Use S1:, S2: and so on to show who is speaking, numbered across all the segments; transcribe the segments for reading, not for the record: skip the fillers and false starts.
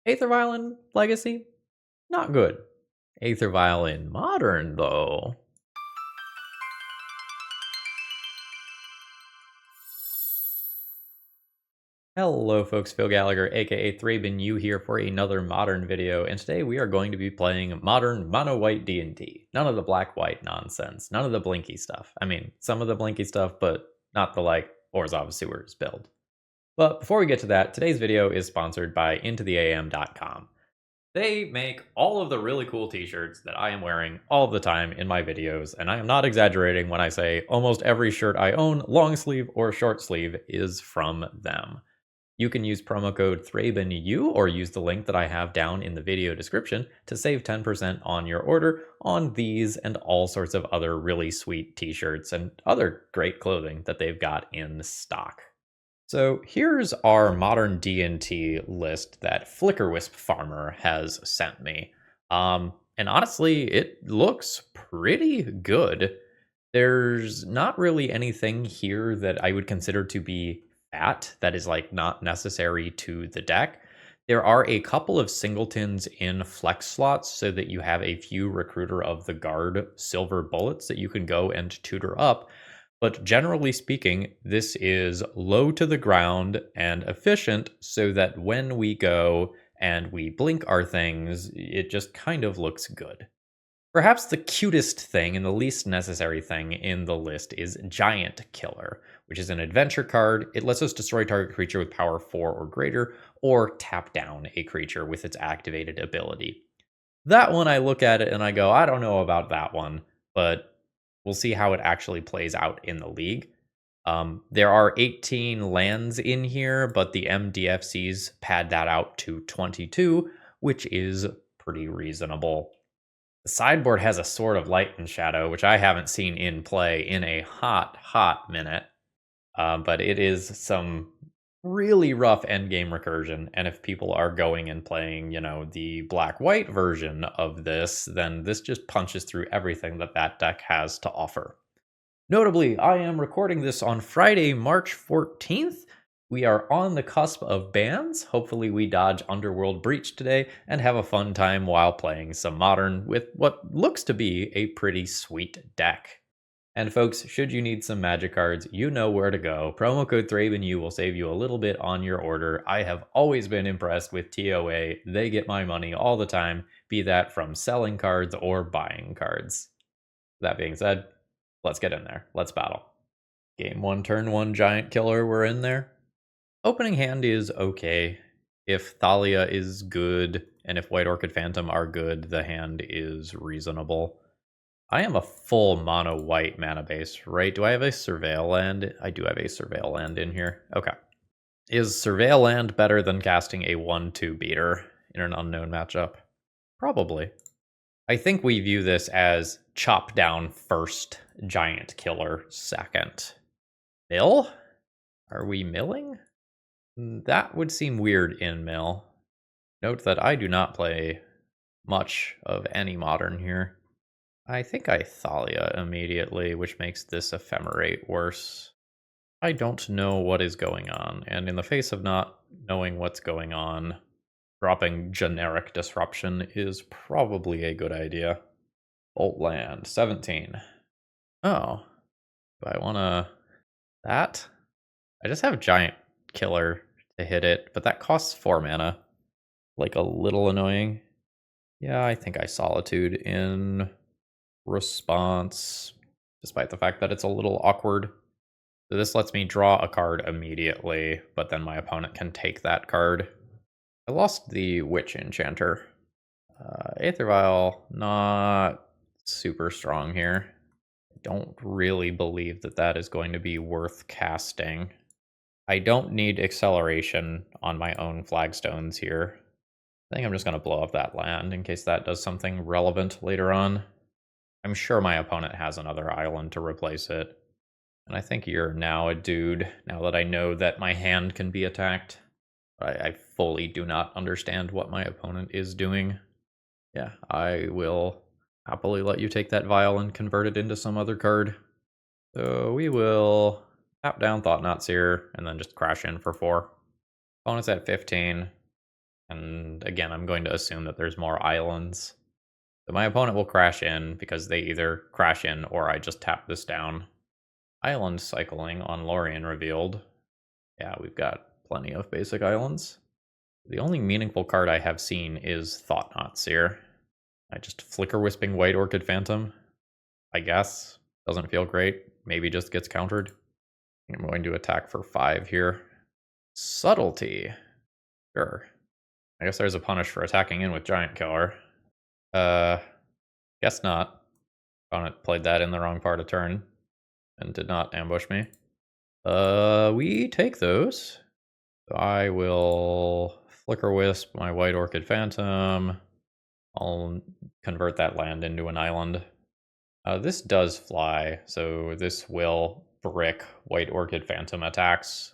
S1: Aether Violin Legacy, not good. Aether Violin Modern, though. Hello folks, Phil Gallagher, aka ThrabenU here for another Modern video, and today we are going to be playing Modern Mono-White D&D. None of the black-white nonsense, none of the blinky stuff. I mean, some of the blinky stuff, but not the, Orzhov Sewers build. But before we get to that, today's video is sponsored by IntoTheAM.com. They make all of the really cool t-shirts that I am wearing all the time in my videos, and I am not exaggerating when I say almost every shirt I own, long sleeve or short sleeve, is from them. You can use promo code ThrabenU or use the link that I have down in the video description to save 10% on your order on these and all sorts of other really sweet t-shirts and other great clothing that they've got in stock. So here's our modern D&T list that Flickerwisp Farmer has sent me. And honestly, it looks pretty good. There's not really anything here that I would consider to be that is not necessary to the deck. There are a couple of singletons in flex slots so that you have a few Recruiter of the Guard silver bullets that you can go and tutor up. But generally speaking, this is low to the ground and efficient so that when we go and we blink our things, it just kind of looks good. Perhaps the cutest thing and the least necessary thing in the list is Giant Killer, which is an adventure card. It lets us destroy target creature with power 4 or greater, or tap down a creature with its activated ability. That one, I look at it and I go, I don't know about that one, but we'll see how it actually plays out in the league. There are 18 lands in here, but the MDFCs pad that out to 22, which is pretty reasonable. The sideboard has a Sword of Light and Shadow, which I haven't seen in play in a hot minute. But it is some really rough endgame recursion, and if people are going and playing, the black-white version of this, then this just punches through everything that deck has to offer. Notably, I am recording this on Friday, March 14th. We are on the cusp of bans. Hopefully we dodge Underworld Breach today and have a fun time while playing some Modern with what looks to be a pretty sweet deck. And folks, should you need some magic cards, you know where to go. Promo code ThrabenU will save you a little bit on your order. I have always been impressed with TOA. They get my money all the time, be that from selling cards or buying cards. That being said, let's get in there. Let's battle. Game 1, turn 1, Giant Killer, we're in there. Opening hand is okay. If Thalia is good, and if White Orchid Phantom are good, the hand is reasonable. I am a full mono white mana base, right? Do I have a Surveil land? I do have a Surveil land in here. Okay. Is Surveil land better than casting a 1/2 beater in an unknown matchup? Probably. I think we view this as chop down first, Giant Killer second. Mill? Are we milling? That would seem weird in mill. Note that I do not play much of any Modern here. I think I Thalia immediately, which makes this Ephemerate worse. I don't know what is going on, and in the face of not knowing what's going on, dropping generic Disruption is probably a good idea. Bolt land, 17. Oh, do I want that? I just have Giant Killer to hit it, but that costs 4 mana. Like a little annoying. Yeah, I think I Solitude in response, despite the fact that it's a little awkward. So this lets me draw a card immediately, but then my opponent can take that card. I lost the Witch Enchanter. Aether Vial, not super strong here. I don't really believe that is going to be worth casting. I don't need acceleration on my own flagstones here. I think I'm just going to blow up that land in case that does something relevant later on. I'm sure my opponent has another island to replace it. And I think you're now a dude, now that I know that my hand can be attacked. I fully do not understand what my opponent is doing. Yeah, I will happily let you take that vial and convert it into some other card. So we will tap down Thought-Knot Seer and then just crash in for 4. Opponent's at 15. And again, I'm going to assume that there's more islands. So my opponent will crash in because they either crash in or I just tap this down. Island cycling on Lorien revealed. Yeah, we've got plenty of basic islands. The only meaningful card I have seen is Thought-Knot Seer. I just Flicker Wisping White Orchid Phantom, I guess. Doesn't feel great. Maybe just gets countered. I'm going to attack for 5 here. Subtlety. Sure. I guess there's a punish for attacking in with Giant Killer. Guess not. Opponent played that in the wrong part of turn and did not ambush me. We take those. So I will Flicker Wisp my White Orchid Phantom. I'll convert that land into an island. This does fly, so this will brick White Orchid Phantom attacks.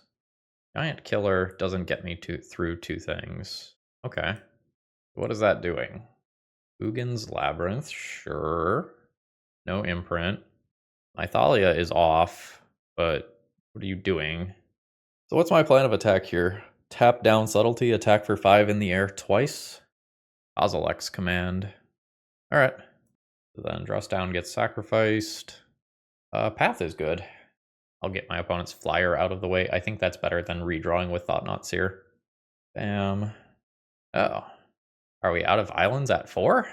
S1: Giant Killer doesn't get me through 2 things. Okay. What is that doing? Ugin's Labyrinth, sure. No imprint. My Thalia is off, but what are you doing? So what's my plan of attack here? Tap down Subtlety, attack for 5 in the air twice. Kozilek's command. Alright. So then Dress Down gets sacrificed. Path is good. I'll get my opponent's flyer out of the way. I think that's better than redrawing with Thought-Knot Seer. Bam. Oh. Are we out of islands at 4?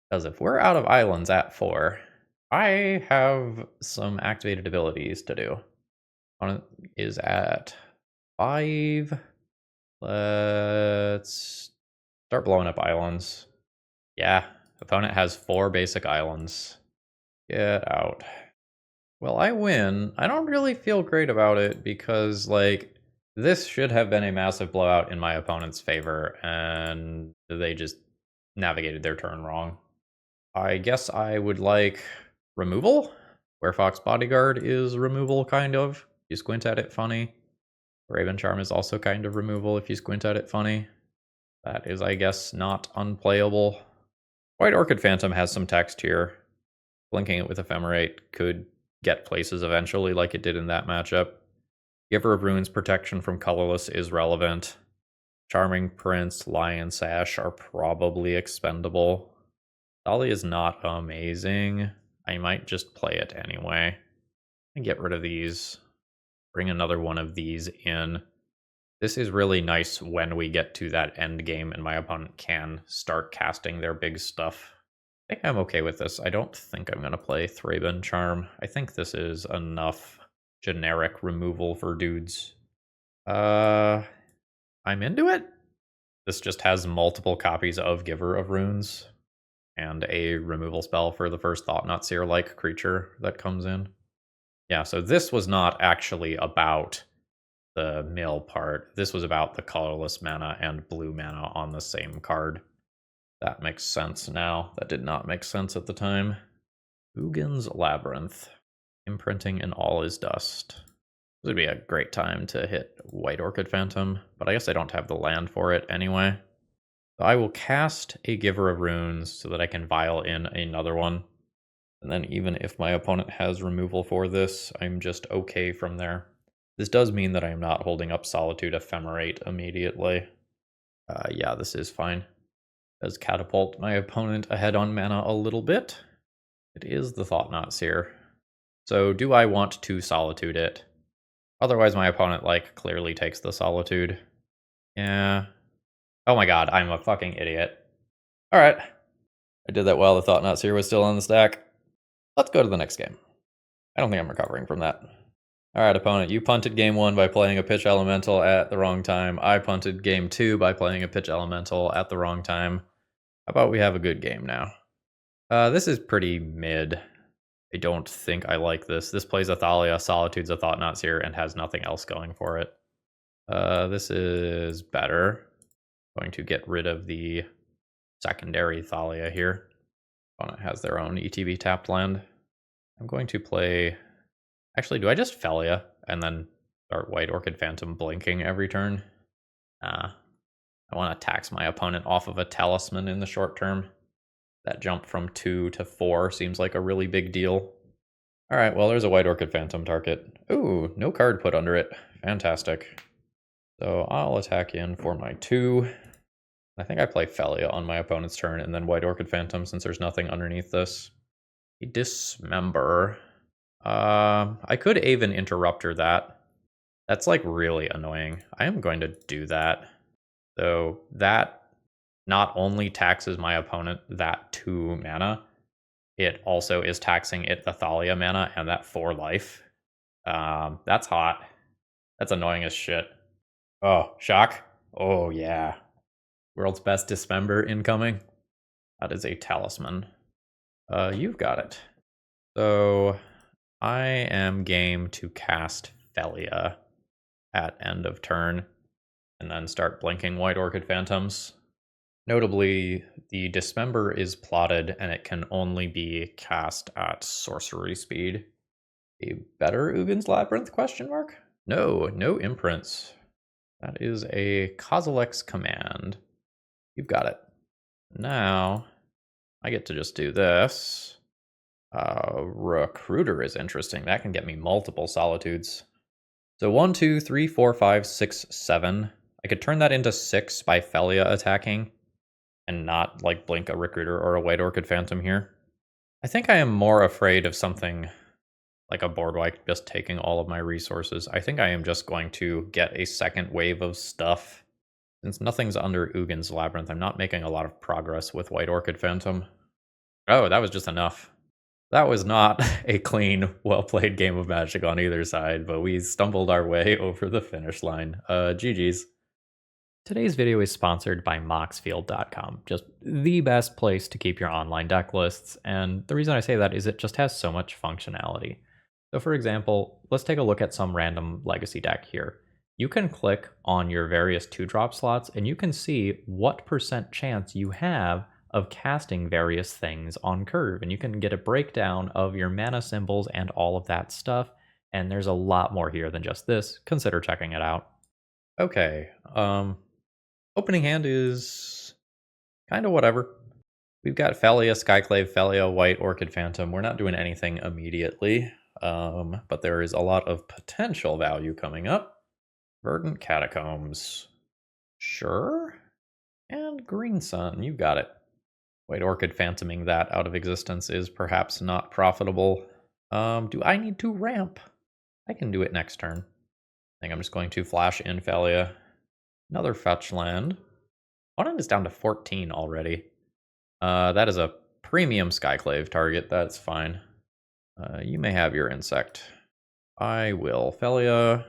S1: Because if we're out of islands at 4, I have some activated abilities to do. Opponent is at 5. Let's start blowing up islands. Yeah, opponent has 4 basic islands. Get out. Well, I win. I don't really feel great about it because, like, this should have been a massive blowout in my opponent's favor, and they just navigated their turn wrong. I guess I would like removal. Werefox Bodyguard is removal, kind of. You squint at it, funny. Raven Charm is also kind of removal if you squint at it, funny. That is, I guess, not unplayable. White Orchid Phantom has some text here. Blinking it with Ephemerate could get places eventually, like it did in that matchup. Giver of Runes protection from colorless is relevant. Charming Prince, Lion Sash are probably expendable. Dolly is not amazing. I might just play it anyway. And get rid of these. Bring another one of these in. This is really nice when we get to that end game and my opponent can start casting their big stuff. I think I'm okay with this. I don't think I'm going to play Thraben Charm. I think this is enough generic removal for dudes. I'm into it. This just has multiple copies of Giver of Runes and a removal spell for the first Thought-Knot Seer-like creature that comes in. Yeah, so this was not actually about the mill part. This was about the colorless mana and blue mana on the same card. That makes sense now. That did not make sense at the time. Ugin's Labyrinth. Imprinting in All is Dust. This would be a great time to hit White Orchid Phantom, but I guess I don't have the land for it anyway. So I will cast a Giver of Runes so that I can vial in another one. And then even if my opponent has removal for this, I'm just okay from there. This does mean that I am not holding up Solitude Ephemerate immediately. Yeah, this is fine. Does catapult my opponent ahead on mana a little bit. It is the Thought-Knot Seer. So do I want to Solitude it? Otherwise my opponent, like, clearly takes the Solitude. Yeah. Oh my god, I'm a fucking idiot. Alright. I did that while the Thought-Knot Seer was still on the stack. Let's go to the next game. I don't think I'm recovering from that. Alright, opponent, you punted game 1 by playing a Pitch Elemental at the wrong time. I punted game 2 by playing a Pitch Elemental at the wrong time. How about we have a good game now? This is pretty mid. I don't think I like this. This plays a Thalia, Solitude's a Thought-Knot Seer, and has nothing else going for it. This is better. Going to get rid of the secondary Thalia here. Opponent has their own ETB tapped land. I'm going to play... Actually, do I just Felia and then start White Orchid Phantom blinking every turn? I want to tax my opponent off of a Talisman in the short term. That jump from 2 to 4 seems like a really big deal. Alright, well, there's a White Orchid Phantom target. Ooh, no card put under it. Fantastic. So I'll attack in for my 2. I think I play Felia on my opponent's turn, and then White Orchid Phantom since there's nothing underneath this. Dismember. I could even Interrupter that. That's like really annoying. I am going to do that. So that not only taxes my opponent that 2 mana, it also is taxing it the Thalia mana and that 4 life. That's hot. That's annoying as shit. Oh, shock. Oh yeah. World's best Dismember incoming. That is a talisman. You've got it. So I am game to cast Felia at end of turn and then start blinking White Orchid Phantoms. Notably, the Dismember is plotted and it can only be cast at sorcery speed. A better Ugin's Labyrinth question mark? No, no imprints. That is a Kozilek's command. You've got it. Now, I get to just do this. Recruiter is interesting. That can get me multiple Solitudes. So 1, 2, 3, 4, 5, 6, 7. I could turn that into 6 by Felia attacking and not like blink a Recruiter or a White Orchid Phantom here. I think I am more afraid of something like a Boardwipe just taking all of my resources. I think I am just going to get a second wave of stuff. Since nothing's under Ugin's Labyrinth, I'm not making a lot of progress with White Orchid Phantom. Oh, that was just enough. That was not a clean, well-played game of Magic on either side, but we stumbled our way over the finish line. GG's. Today's video is sponsored by Moxfield.com, just the best place to keep your online deck lists, and the reason I say that is it just has so much functionality. So for example, let's take a look at some random Legacy deck here. You can click on your various 2-drop slots, and you can see what % chance you have of casting various things on curve, and you can get a breakdown of your mana symbols and all of that stuff, and there's a lot more here than just this. Consider checking it out. Okay, opening hand is kind of whatever. We've got Felia, Skyclave, Felia, White Orchid Phantom. We're not doing anything immediately, but there is a lot of potential value coming up. Verdant Catacombs. Sure. And Green Sun, you got it. White Orchid Phantoming that out of existence is perhaps not profitable. Do I need to ramp? I can do it next turn. I think I'm just going to flash in Felia. Another fetch land. Opponent is down to 14 already. That is a premium Skyclave target. That's fine. You may have your insect. I will. Felia.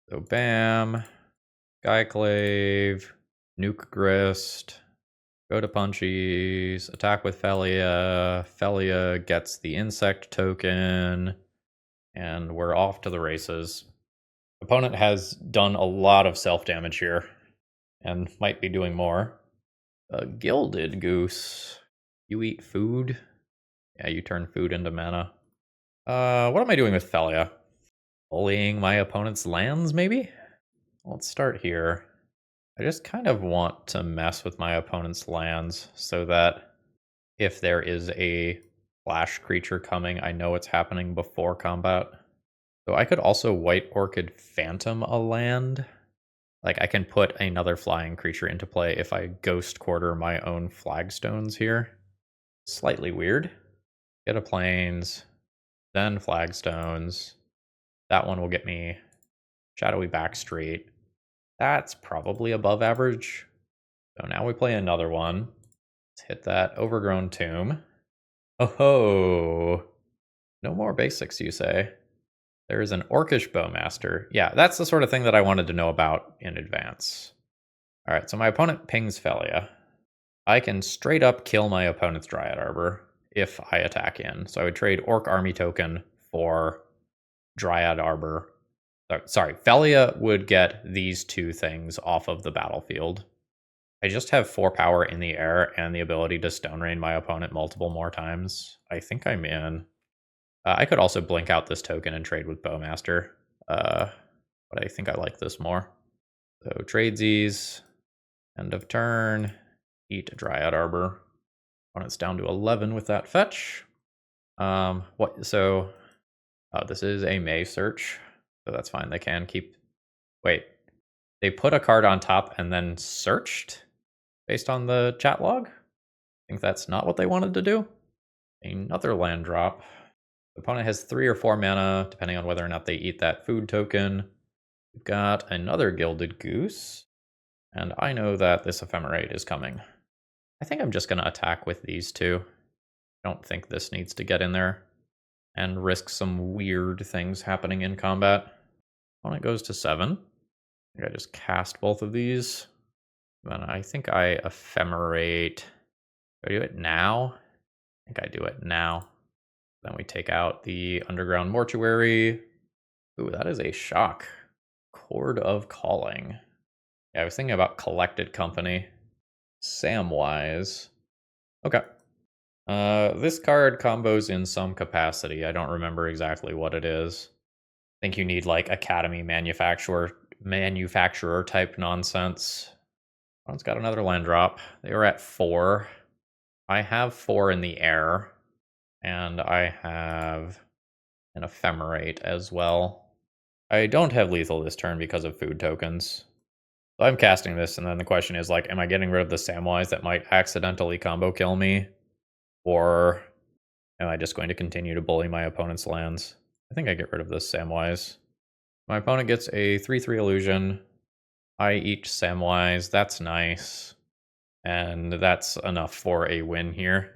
S1: So bam. Skyclave. Nuke Grist. Go to Punchies. Attack with Felia. Felia gets the insect token. And we're off to the races. Opponent has done a lot of self-damage here. And might be doing more. A Gilded Goose. You eat food? Yeah, you turn food into mana. What am I doing with Felia? Bullying my opponent's lands, maybe? Let's start here. I just kind of want to mess with my opponent's lands so that if there is a flash creature coming, I know it's happening before combat. So I could also White Orchid Phantom a land. Like, I can put another flying creature into play if I Ghost Quarter my own flagstones here. Slightly weird. Get a plains, then flagstones. That one will get me Shadowy Backstreet. That's probably above average. So now we play another one. Let's hit that Overgrown Tomb. Oh ho! No more basics, you say? There is an Orcish Bowmaster. Yeah, that's the sort of thing that I wanted to know about in advance. Alright, so my opponent pings Felia. I can straight up kill my opponent's Dryad Arbor if I attack in. So I would trade Orc Army token for Dryad Arbor. Sorry, Felia would get these 2 things off of the battlefield. I just have 4 power in the air and the ability to Stone Rain my opponent multiple more times. I think I'm in. I could also blink out this token and trade with Bowmaster, but I think I like this more. So tradesies, end of turn, eat a Dryad Arbor. Opponent's down to 11 with that fetch. This is a May search, so that's fine. They can keep. Wait, they put a card on top and then searched. based on the chat log. I think that's not what they wanted to do. Another land drop. The opponent has 3 or 4 mana, depending on whether or not they eat that food token. We've got another Gilded Goose, and I know that this Ephemerate is coming. I think I'm just going to attack with these two. I don't think this needs to get in there and risk some weird things happening in combat. Opponent goes to 7. I think I just cast both of these. Then I think I Ephemerate. Do I do it now? I think I do it now. Then we take out the Underground Mortuary. Ooh, that is a shock. Chord of Calling. Yeah, I was thinking about Collected Company. Samwise. Okay. This card combos in some capacity. I don't remember exactly what it is. I think you need like Academy manufacturer type nonsense. One's got another land drop. They were at 4. I have 4 in the air. And I have an Ephemerate as well. I don't have lethal this turn because of food tokens. So I'm casting this, and then the question is, like, am I getting rid of the Samwise that might accidentally combo kill me? Or am I just going to continue to bully my opponent's lands? I think I get rid of this Samwise. My opponent gets a 3/3 illusion. I eat Samwise. That's nice. And that's enough for a win here.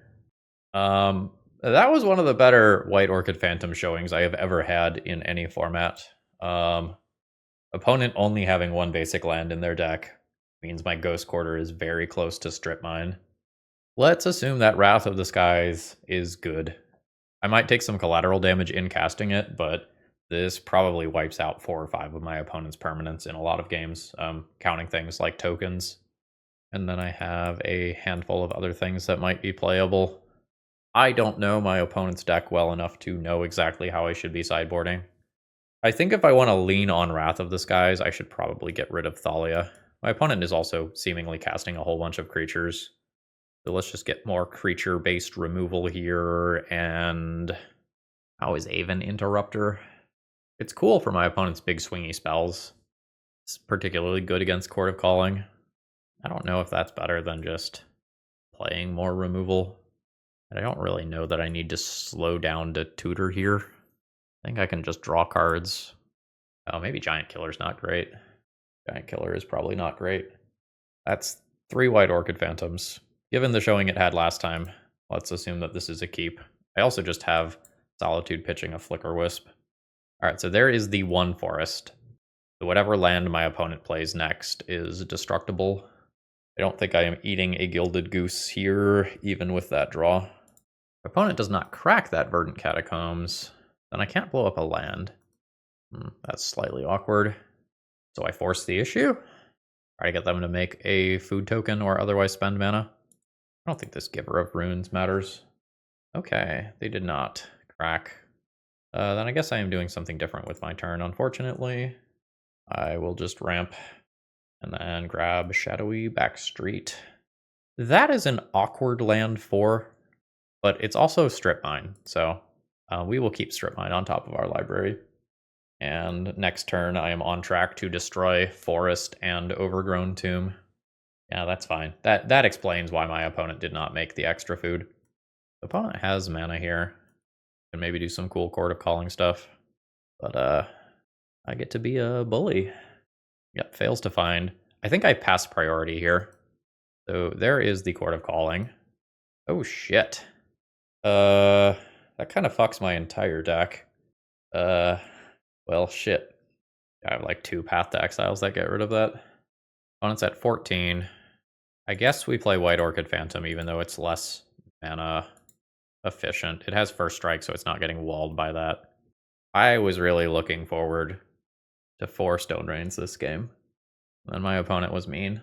S1: That was one of the better White Orchid Phantom showings I have ever had in any format. Opponent only having 1 basic land in their deck means my Ghost Quarter is very close to Strip Mine. Let's assume that Wrath of the Skies is good. I might take some collateral damage in casting it, but this probably wipes out 4 or 5 of my opponent's permanents in a lot of games, counting things like tokens. And then I have a handful of other things that might be playable. I don't know my opponent's deck well enough to know exactly how I should be sideboarding. I think if I want to lean on Wrath of the Skies, I should probably get rid of Thalia. My opponent is also seemingly casting a whole bunch of creatures. So let's just get more creature-based removal here, and how is Aven Interrupter? It's cool for my opponent's big swingy spells. It's particularly good against Chord of Calling. I don't know if that's better than just playing more removal. And I don't really know that I need to slow down to tutor here. I think I can just draw cards. Oh, maybe Giant Killer's not great. Giant Killer is probably not great. That's 3 White Orchid Phantoms. Given the showing it had last time, let's assume that this is a keep. I also just have Solitude pitching a Flicker Wisp. Alright, so there is the 1 forest. So whatever land my opponent plays next is destructible. I don't think I am eating a Gilded Goose here, even with that draw. My opponent does not crack that Verdant Catacombs. Then I can't blow up a land. That's slightly awkward. So I force the issue. Try to get them to make a food token or otherwise spend mana. I don't think this Giver of Runes matters. Okay, they did not crack. Then I guess I am doing something different with my turn, unfortunately. I will just ramp and then grab Shadowy Backstreet. That is an awkward land 4, but it's also Strip Mine, so we will keep Strip Mine on top of our library. And next turn, I am on track to destroy Forest and Overgrown Tomb. Yeah, that's fine. That explains why my opponent did not make the extra food. The opponent has mana here. Can maybe do some cool Chord of Calling stuff. But I get to be a bully. Yep, fails to find. I think I pass priority here. So there is the Chord of Calling. Oh shit. That kind of fucks my entire deck. Well, shit. I have like 2 Path to Exiles that get rid of that. Opponent's at 14. I guess we play White Orchid Phantom, even though it's less mana efficient. It has first strike, so it's not getting walled by that. I was really looking forward to 4 Stone Rains this game. And my opponent was mean.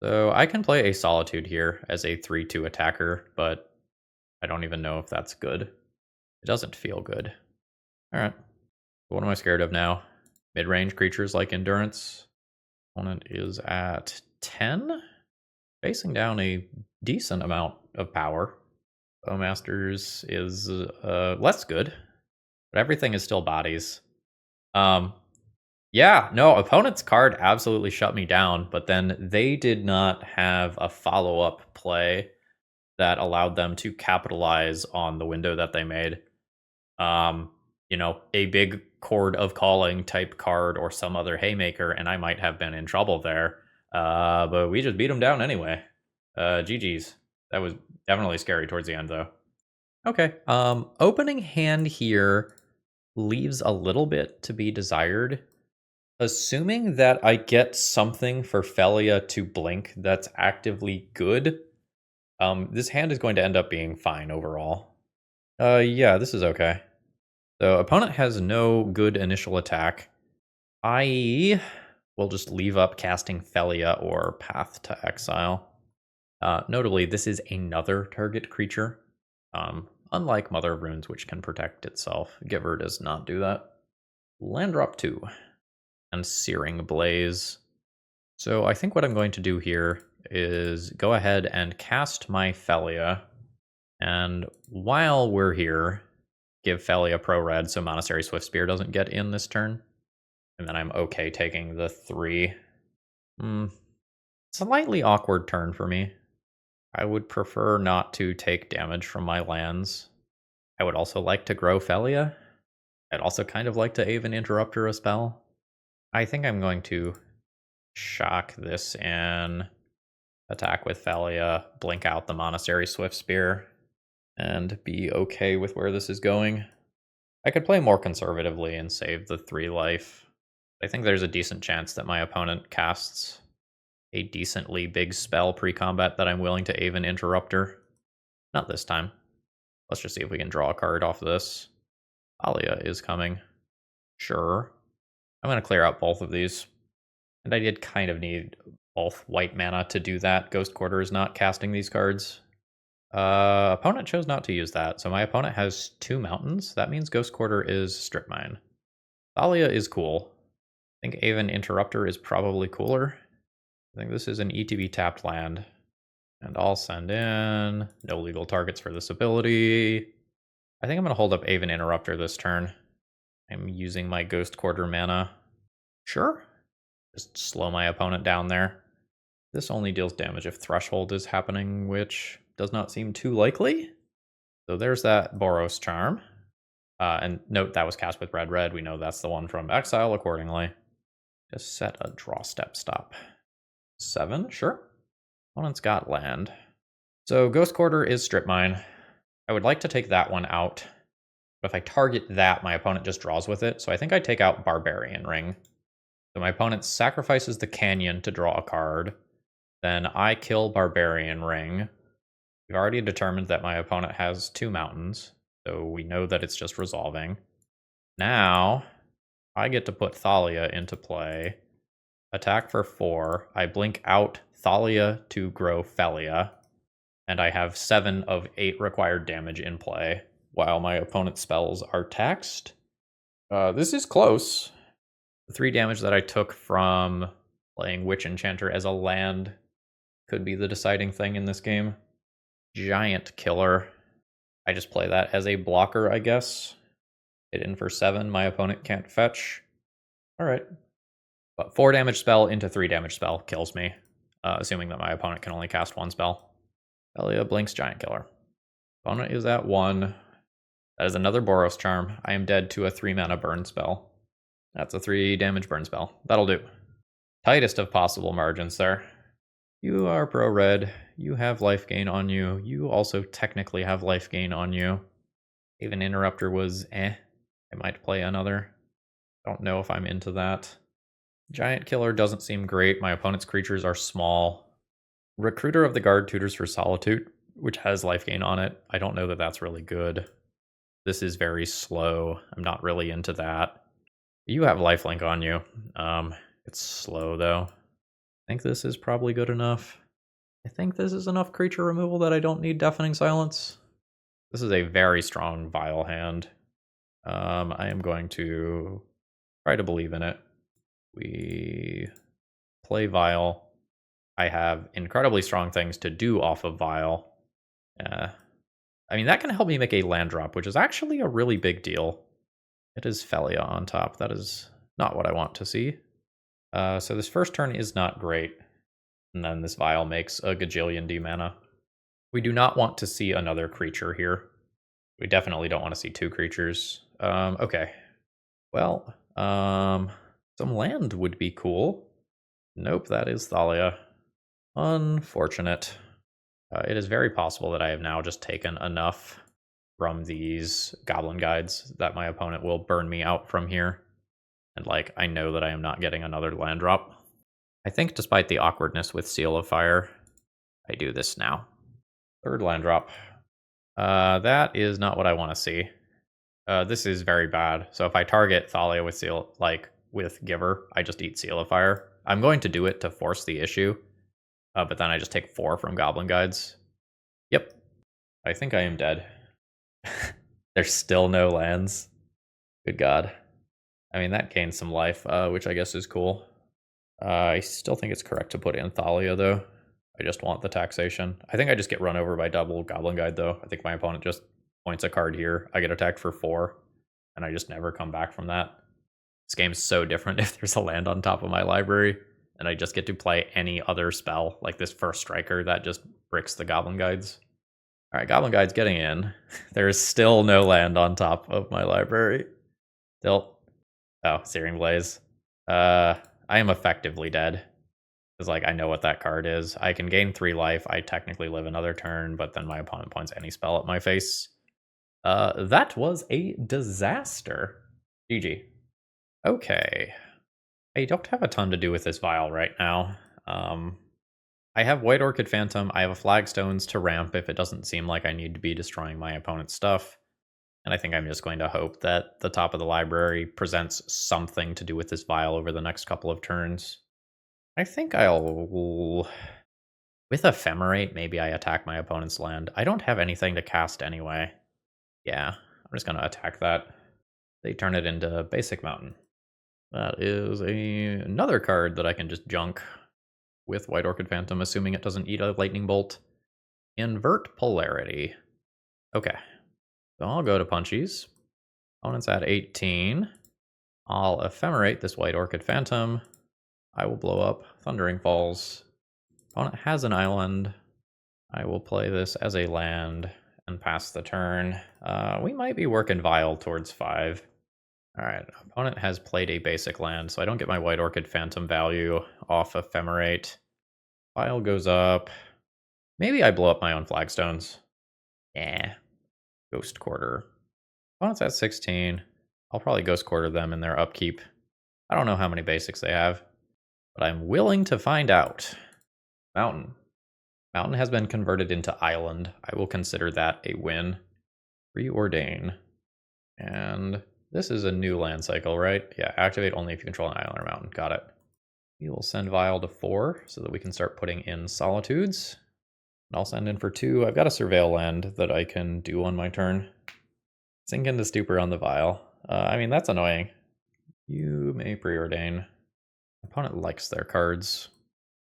S1: So I can play a Solitude here as a 3/2 attacker, but I don't even know if that's good. It doesn't feel good. Alright. What am I scared of now? Mid-range creatures like Endurance. Opponent is at 10. Facing down a decent amount of power. Bowmasters is less good, but everything is still bodies. Yeah, no, opponent's card absolutely shut me down, but then they did not have a follow-up play that allowed them to capitalize on the window that they made. Um, a big Chord of Calling type card or some other haymaker, and I might have been in trouble there. But we just beat them down anyway. GG's. That was definitely scary towards the end, though. Okay. Opening hand here leaves a little bit to be desired. Assuming that I get something for Felia to blink that's actively good, this hand is going to end up being fine overall. Yeah, this is okay. So opponent has no good initial attack. I will just leave up casting Felia or Path to Exile. Notably, this is another target creature. Unlike Mother of Runes, which can protect itself, Giver does not do that. Land drop 2 and Searing Blaze. So I think what I'm going to do here is go ahead and cast my Felia. And while we're here, give Felia Pro Red so Monastery Swift Spear doesn't get in this turn. And then I'm okay taking the 3. Slightly awkward turn for me. I would prefer not to take damage from my lands. I would also like to grow Felia. I'd also kind of like to Aven Interrupter a spell. I think I'm going to shock this in, attack with Felia, blink out the Monastery Swift Spear, and be okay with where this is going. I could play more conservatively and save the 3 life. I think there's a decent chance that my opponent casts a decently big spell pre-combat that I'm willing to Aven Interrupter. Not this time. Let's just see if we can draw a card off this. Alia is coming. Sure. I'm going to clear out both of these. And I did kind of need both white mana to do that. Ghost Quarter is not casting these cards. Opponent chose not to use that, so my opponent has 2 mountains. That means Ghost Quarter is Strip Mine. Thalia is cool. I think Aven Interrupter is probably cooler. I think this is an ETB tapped land. And I'll send in no legal targets for this ability. I think I'm going to hold up Aven Interrupter this turn. I'm using my Ghost Quarter mana. Sure. Just slow my opponent down there. This only deals damage if Threshold is happening, which does not seem too likely. So there's that Boros Charm. And note that was cast with red. We know that's the one from Exile accordingly. Just set a draw step stop. 7, sure. Opponent's got land. So Ghost Quarter is Strip Mine. I would like to take that one out. But if I target that, my opponent just draws with it. So I think I take out Barbarian Ring. So my opponent sacrifices the Canyon to draw a card. Then I kill Barbarian Ring. We've already determined that my opponent has 2 mountains. So we know that it's just resolving. Now, I get to put Thalia into play. Attack for 4. I blink out Thalia to grow Felia. And I have 7 of 8 required damage in play, while my opponent's spells are taxed. This is close. The 3 damage that I took from playing Witch Enchanter as a land could be the deciding thing in this game. Giant Killer. I just play that as a blocker, I guess. Hit in for 7. My opponent can't fetch. Alright. But 4 damage spell into 3 damage spell kills me, assuming that my opponent can only cast 1 spell. Felia blinks Giant Killer. Opponent is at 1. That is another Boros Charm. I am dead to a 3 mana burn spell. That's a 3 damage burn spell. That'll do. Tightest of possible margins there. You are pro red. You have life gain on you. You also technically have life gain on you. Even Interrupter was I might play another. Don't know if I'm into that. Giant Killer doesn't seem great. My opponent's creatures are small. Recruiter of the Guard tutors for Solitude, which has life gain on it. I don't know that that's really good. This is very slow. I'm not really into that. You have lifelink on you. It's slow though. I think this is probably good enough. I think this is enough creature removal that I don't need Deafening Silence. This is a very strong Vile hand. I am going to try to believe in it. We play Vile. I have incredibly strong things to do off of Vile. I mean, that can help me make a land drop, which is actually a really big deal. It is Felia on top. That is Not what I want to see. So this first turn is not great. And then this Vial makes a gajillion D mana. We do not want to see another creature here. We definitely don't want to see two creatures. Okay. Well, some land would be cool. Nope, that is Thalia. Unfortunate. It is very possible that I have now just taken enough from these Goblin Guides that my opponent will burn me out from here. And, like, I know that I am not getting another land drop. I think despite the awkwardness with Seal of Fire, I do this now. Third land drop. That is not what I want to see. This is very bad. So if I target Thalia with Seal, like, with Giver, I just eat Seal of Fire. I'm going to do it to force the issue, but then I just take 4 from Goblin Guides. Yep. I think I am dead. There's still no lands. Good God. I mean, that gains some life, which I guess is cool. I still think it's correct to put in Thalia, though. I just want the taxation. I think I just get run over by double Goblin Guide, though. I think my opponent just points a card here. I get attacked for 4, and I just never come back from that. This game's so different if there's a land on top of my library, and I just get to play any other spell, like this first striker that just bricks the Goblin Guides. All right, Goblin Guide's getting in. There's still no land on top of my library. Still. Oh, Searing Blaze. I am effectively dead. Because, like, I know what that card is. I can gain 3 life. I technically live another turn, but then my opponent points any spell at my face. That was a disaster. GG. Okay. I don't have a ton to do with this Vial right now. I have White Orchid Phantom. I have a Flagstones to ramp if it doesn't seem like I need to be destroying my opponent's stuff. And I think I'm just going to hope that the top of the library presents something to do with this Vial over the next couple of turns. I think I'll... With Ephemerate, maybe I attack my opponent's land. I don't have anything to cast anyway. Yeah, I'm just going to attack that. They turn it into Basic Mountain. That is another card that I can just junk with White Orchid Phantom, assuming it doesn't eat a Lightning Bolt. Invert Polarity. Okay, so I'll go to Punchies. Opponent's at 18. I'll Ephemerate this White Orchid Phantom. I will blow up Thundering Falls. Opponent has an island. I will play this as a land and pass the turn. We might be working Vial towards 5. Alright, opponent has played a basic land, so I don't get my White Orchid Phantom value off Ephemerate. Vial goes up. Maybe I blow up my own Flagstones. Yeah. Ghost Quarter. Opponent's at 16. I'll probably Ghost Quarter them in their upkeep. I don't know how many basics they have, but I'm willing to find out. Mountain. Mountain has been converted into island. I will consider that a win. Preordain. And this is a new land cycle, right? Yeah, activate only if you control an island or mountain. Got it. We will send Vial to 4 so that we can start putting in Solitudes. And I'll send in for 2. I've got a Surveil land that I can do on my turn. Sink into Stupor on the Vial. I mean, that's annoying. You may preordain. Opponent likes their cards.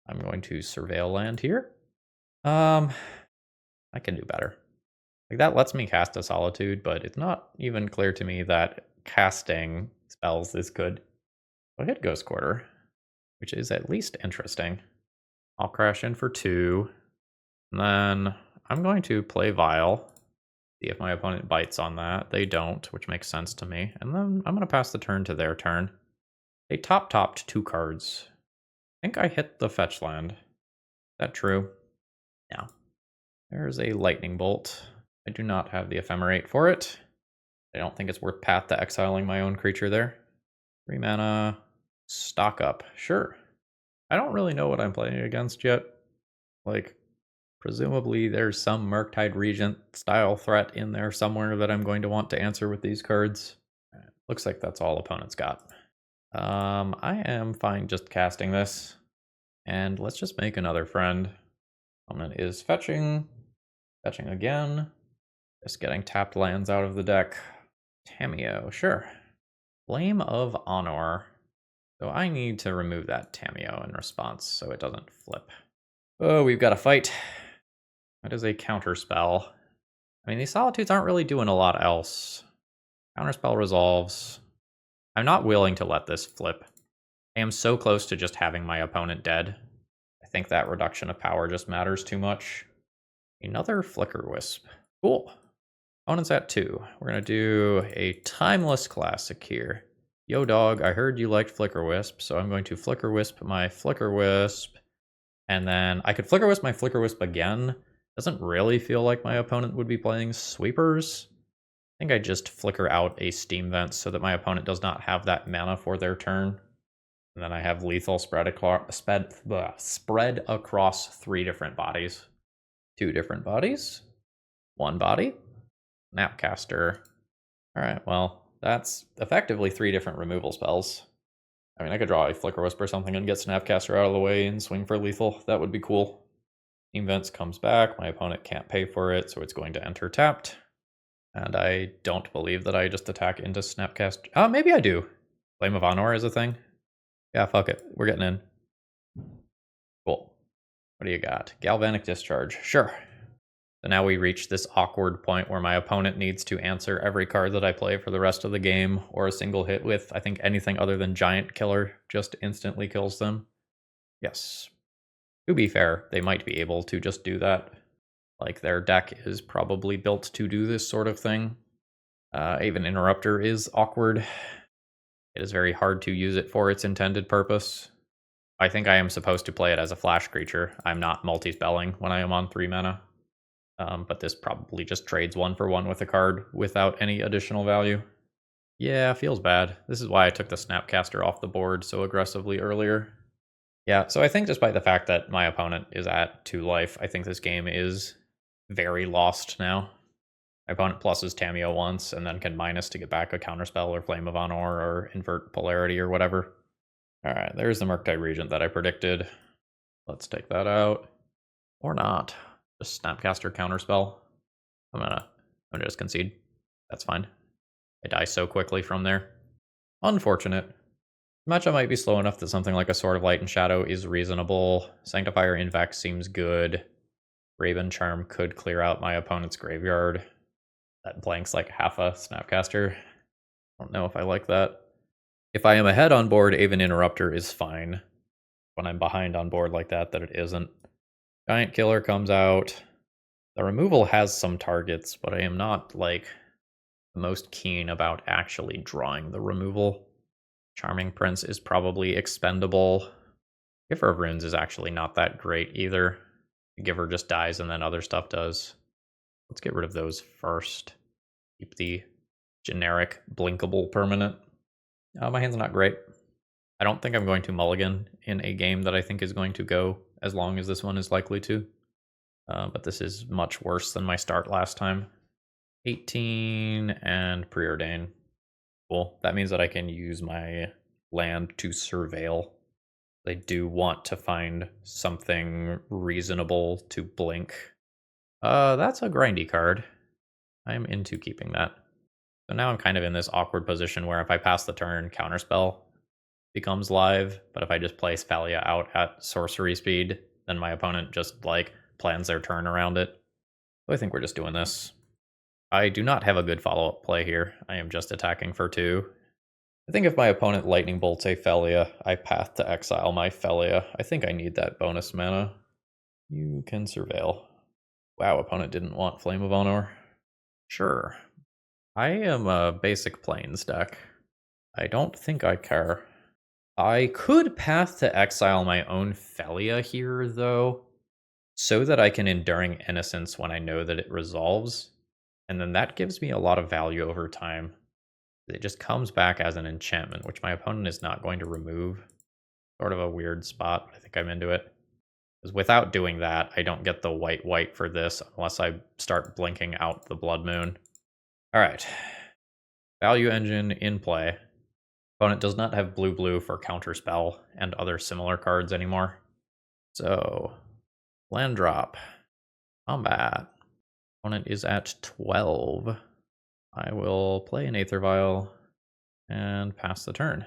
S1: I'm going to Surveil land here. I can do better. Like, that lets me cast a Solitude, but it's not even clear to me that casting spells is good. So I hit Ghost Quarter, which is at least interesting. I'll crash in for 2. And then I'm going to play Vial. See if my opponent bites on that. They don't, which makes sense to me. And then I'm going to pass the turn to their turn. They topped 2 cards. I think I hit the fetch land. Is that true? Yeah. There's a Lightning Bolt. I do not have the Ephemerate for it. I don't think it's worth path to exiling my own creature there. 3 mana. Stock up. Sure. I don't really know what I'm playing against yet. Like, presumably there's some Murktide Regent style threat in there somewhere that I'm going to want to answer with these cards. Looks like that's all opponents got. I am fine just casting this. And let's just make another friend. Opponent is fetching. Fetching again. Just getting tapped lands out of the deck. Tameo, sure. Flame of Honor. So I need to remove that Tameo in response so it doesn't flip. Oh, we've got a fight. That is a counter spell. I mean, these Solitudes aren't really doing a lot else. Counterspell resolves. I'm not willing to let this flip. I am so close to just having my opponent dead. I think that reduction of power just matters too much. Another Flicker Wisp. Cool. Opponent's at 2. We're going to do a Timeless Classic here. Yo, dog, I heard you liked Flicker Wisp, so I'm going to Flicker Wisp my Flicker Wisp. And then I could Flicker Wisp my Flicker Wisp again. Doesn't really feel like my opponent would be playing Sweepers. I think I just flicker out a Steam Vent so that my opponent does not have that mana for their turn. And then I have lethal spread across 3 different bodies. 2 different bodies. 1 body. Snapcaster. Alright, well, that's effectively 3 different removal spells. I mean, I could draw a Flicker Wisp or something and get Snapcaster out of the way and swing for lethal. That would be cool. Steam Vents comes back. My opponent can't pay for it, so it's going to enter tapped. And I don't believe that I just attack into Snapcast. Oh, maybe I do. Flame of Honor is a thing. Yeah, fuck it. We're getting in. Cool. What do you got? Galvanic Discharge. Sure. So now we reach this awkward point where my opponent needs to answer every card that I play for the rest of the game, or a single hit with, I think, anything other than Giant Killer just instantly kills them. Yes. To be fair, they might be able to just do that. Like, their deck is probably built to do this sort of thing. Even Interrupter is awkward. It is very hard to use it for its intended purpose. I think I am supposed to play it as a flash creature. I'm not multi-spelling when I am on 3 mana. But this probably just trades 1 for 1 with a card without any additional value. Yeah, feels bad. This is why I took the Snapcaster off the board so aggressively earlier. Yeah, so I think despite the fact that my opponent is at 2 life, I think this game is very lost now. My opponent pluses Tameo once and then can minus to get back a counterspell or Flame of Honor or invert polarity or whatever. Alright, there's the Murktide Regent that I predicted. Let's take that out. Or not. Just Snapcaster counterspell. I'm gonna just concede. That's fine. I die so quickly from there. Unfortunate. Matchup might be slow enough that something like a Sword of Light and Shadow is reasonable. Sanctifier Invax seems good. Raven Charm could clear out my opponent's graveyard. That blanks like half a Snapcaster. I don't know if I like that. If I am ahead on board, Aven Interrupter is fine. When I'm behind on board like that it isn't. Giant Killer comes out. The removal has some targets, but I am not, like, the most keen about actually drawing the removal. Charming Prince is probably expendable. Giver of Runes is actually not that great either. The Giver just dies and then other stuff does. Let's get rid of those first. Keep the generic blinkable permanent. My hand's not great. I don't think I'm going to mulligan in a game that I think is going to go as long as this one is likely to. But this is much worse than my start last time. 18 and Preordain. Cool. That means that I can use my land to surveil. I do want to find something reasonable to blink. That's a grindy card. I'm into keeping that. So now I'm kind of in this awkward position where if I pass the turn, Counterspell becomes live, but if I just play Sphalia out at sorcery speed, then my opponent just, like, plans their turn around it. So I think we're just doing this. I do not have a good follow-up play here. I am just attacking for 2. I think if my opponent Lightning Bolts a Felia, I path to exile my Felia. I think I need that bonus mana. You can surveil. Wow, opponent didn't want Flame of Honor. Sure. I am a basic Plains deck. I don't think I care. I could path to exile my own Felia here, though, so that I can Enduring Innocence when I know that it resolves. And then that gives me a lot of value over time. It just comes back as an enchantment, which my opponent is not going to remove. Sort of a weird spot, but I think I'm into it. Because without doing that, I don't get the white-white for this unless I start blinking out the Blood Moon. Alright. Value engine in play. Opponent does not have blue-blue for counterspell and other similar cards anymore. So, land drop. Combat. Opponent is at 12. I will play an Aether Vial and pass the turn.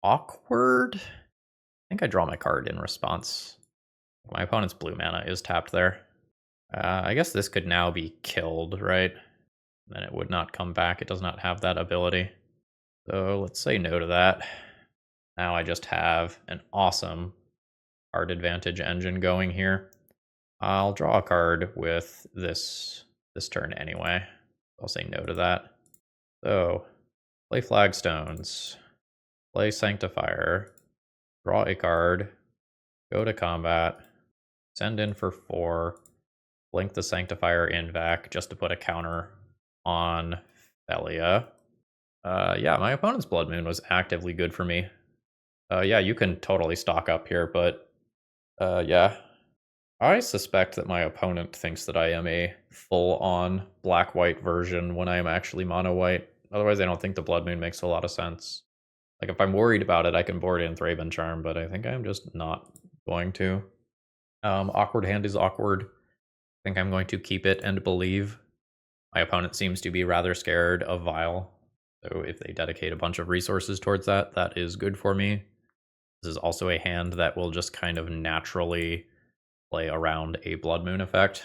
S1: Awkward? I think I draw my card in response. My opponent's blue mana is tapped there. I guess this could now be killed, right? Then it would not come back. It does not have that ability. So let's say no to that. Now I just have an awesome card advantage engine going here. I'll draw a card with this turn anyway. I'll say no to that. So play Flagstones, play Sanctifier, draw a card, go to combat, send in for 4, blink the Sanctifier in vac just to put a counter on Felia. Yeah, my opponent's Blood Moon was actively good for me. Yeah, you can totally stock up here, but yeah. I suspect that my opponent thinks that I am a full-on black-white version when I am actually mono-white. Otherwise, I don't think the Blood Moon makes a lot of sense. Like, if I'm worried about it, I can board in Thraben Charm, but I think I'm just not going to. Awkward Hand is awkward. I think I'm going to keep it and believe. My opponent seems to be rather scared of Vile, so if they dedicate a bunch of resources towards that, that is good for me. This is also a hand that will just kind of naturally play around a Blood Moon effect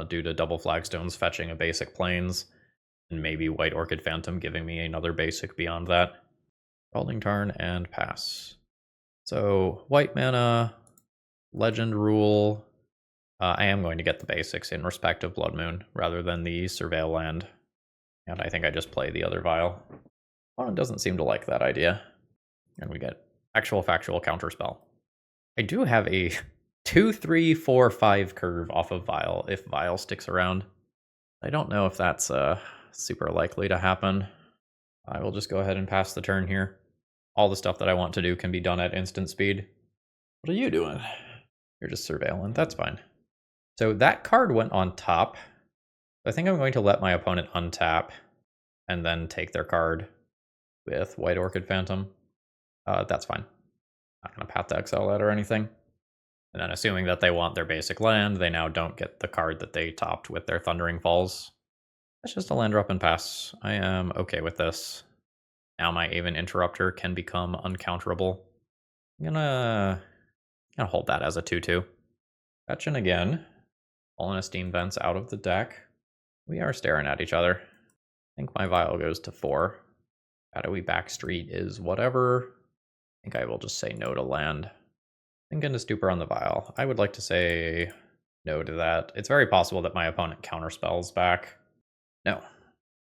S1: due to double Flagstones fetching a basic Plains, and maybe White Orchid Phantom giving me another basic beyond that. Scalding Tarn and pass. So white mana, Legend Rule. I am going to get the basics in respect of Blood Moon rather than the Surveil land. And I think I just play the other Vial. Opponent doesn't seem to like that idea. And we get actual factual counterspell. I do have a 2, 3, 4, 5 curve off of Vial if Vial sticks around. I don't know if that's super likely to happen. I will just go ahead and pass the turn here. All the stuff that I want to do can be done at instant speed. What are you doing? You're just surveilling. That's fine. So that card went on top. I think I'm going to let my opponent untap and then take their card with White Orchid Phantom. That's fine. Not going to Path to Exile that or anything. And then assuming that they want their basic land, they now don't get the card that they topped with their Thundering Falls. That's just a land drop and pass. I am okay with this. Now my Aven Interrupter can become uncounterable. I'm gonna hold that as a 2/2. Fetching again. Fallen Esteem Vents out of the deck. We are staring at each other. I think my Vial goes to 4. Shadowy Backstreet is whatever. I think I will just say no to land. Thinking to Stupor on the Vial. I would like to say no to that. It's very possible that my opponent counterspells back. No.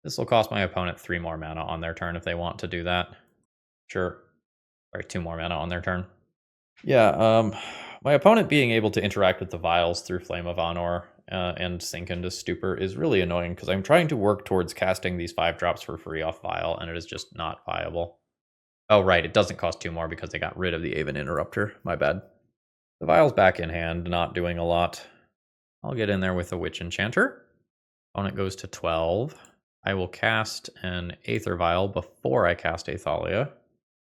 S1: This will cost my opponent 3 more mana on their turn if they want to do that. Sure. Sorry, 2 more mana on their turn. Yeah, my opponent being able to interact with the Vials through Flame of Honor and sink into Stupor is really annoying because I'm trying to work towards casting these 5 drops for free off Vial, and it is just not viable. Oh, right, it doesn't cost 2 more because they got rid of the Aven Interrupter. My bad. The Vial's back in hand, not doing a lot. I'll get in there with a Witch Enchanter. Opponent goes to 12. I will cast an Aether Vial before I cast a Thalia.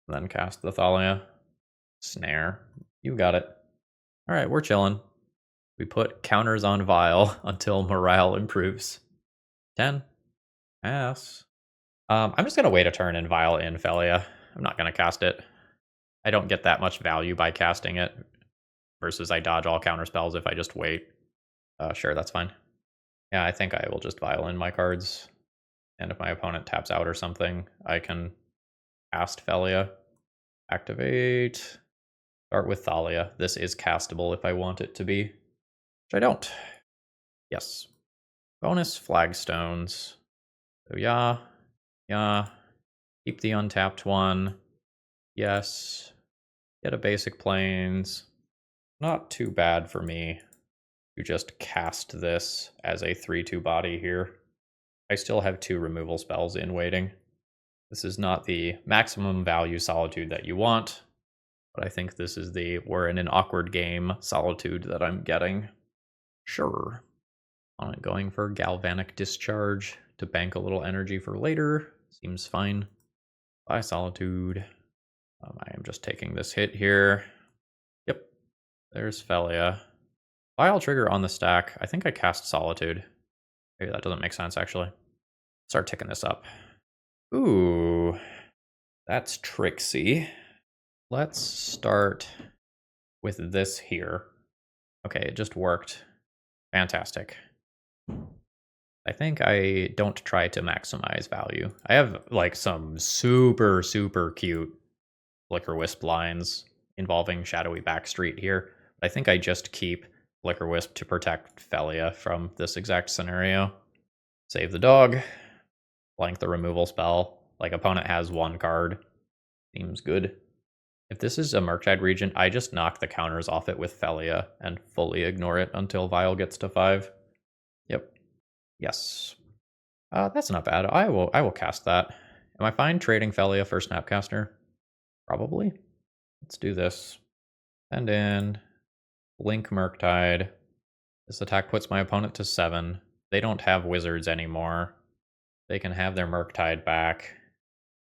S1: Then cast the Thalia. Snare. You got it. Alright, we're chilling. We put counters on Vial until morale improves. 10. Pass. I'm just going to wait a turn and Vial in Felia. I'm not going to cast it. I don't get that much value by casting it. Versus I dodge all counter spells if I just wait. Sure, that's fine. Yeah, I think I will just Vial in my cards. And if my opponent taps out or something, I can cast Felia. Activate. Start with Thalia. This is castable if I want it to be. Which I don't. Yes. Bonus Flagstones. So yeah. Yeah. Keep the untapped one. Yes. Get a basic Plains. Not too bad for me to just cast this as a 3/2 body here. I still have 2 removal spells in waiting. This is not the maximum value Solitude that you want, but I think this is the we're in an awkward game Solitude that I'm getting. Sure. On it going for Galvanic Discharge to bank a little energy for later. Seems fine. Bye, Solitude. I am just taking this hit here. Yep. There's Felia. Vial trigger on the stack. I think I cast Solitude. Maybe that doesn't make sense, actually. Start ticking this up. Ooh. That's tricksy. Let's start with this here. Okay, it just worked. Fantastic. I think I don't try to maximize value. I have like some super, super cute Flicker Wisp lines involving Shadowy Backstreet here. I think I just keep Flicker Wisp to protect Felia from this exact scenario. Save the dog, blank the removal spell. Like, opponent has one card. Seems good. If this is a Murktide Regent, I just knock the counters off it with Felia and fully ignore it until Vial gets to 5. Yep. Yes. That's not bad. I will cast that. Am I fine trading Felia for Snapcaster? Probably. Let's do this. Send in. Blink Murktide. This attack puts my opponent to 7. They don't have wizards anymore. They can have their Murktide back.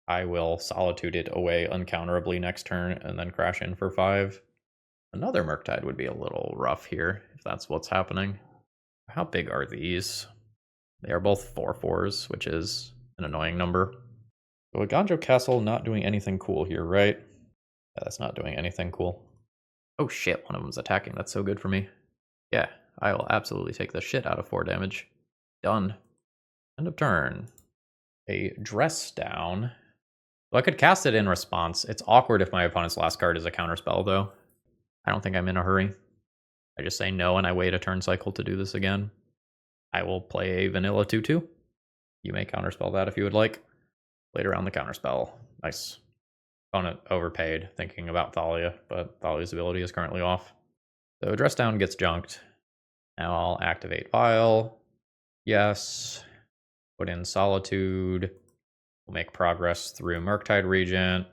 S1: I will Solitude it away uncounterably next turn and then crash in for 5. Another Murktide would be a little rough here, if that's what's happening. How big are these? They are both 4/4s, which is an annoying number. So a Ganjo Castle not doing anything cool here, right? Yeah, that's not doing anything cool. Oh shit, one of them's attacking. That's so good for me. Yeah, I will absolutely take the shit out of 4 damage. Done. End of turn. A Dress Down. So I could cast it in response. It's awkward if my opponent's last card is a counterspell, though. I don't think I'm in a hurry. I just say no and I wait a turn cycle to do this again. I will play a vanilla 2/2. You may counterspell that if you would like. Later on the counterspell. Nice. Opponent overpaid thinking about Thalia, but Thalia's ability is currently off. So Dress Down gets junked. Now I'll activate Vial. Yes. Put in Solitude. We'll make progress through Murktide Regent.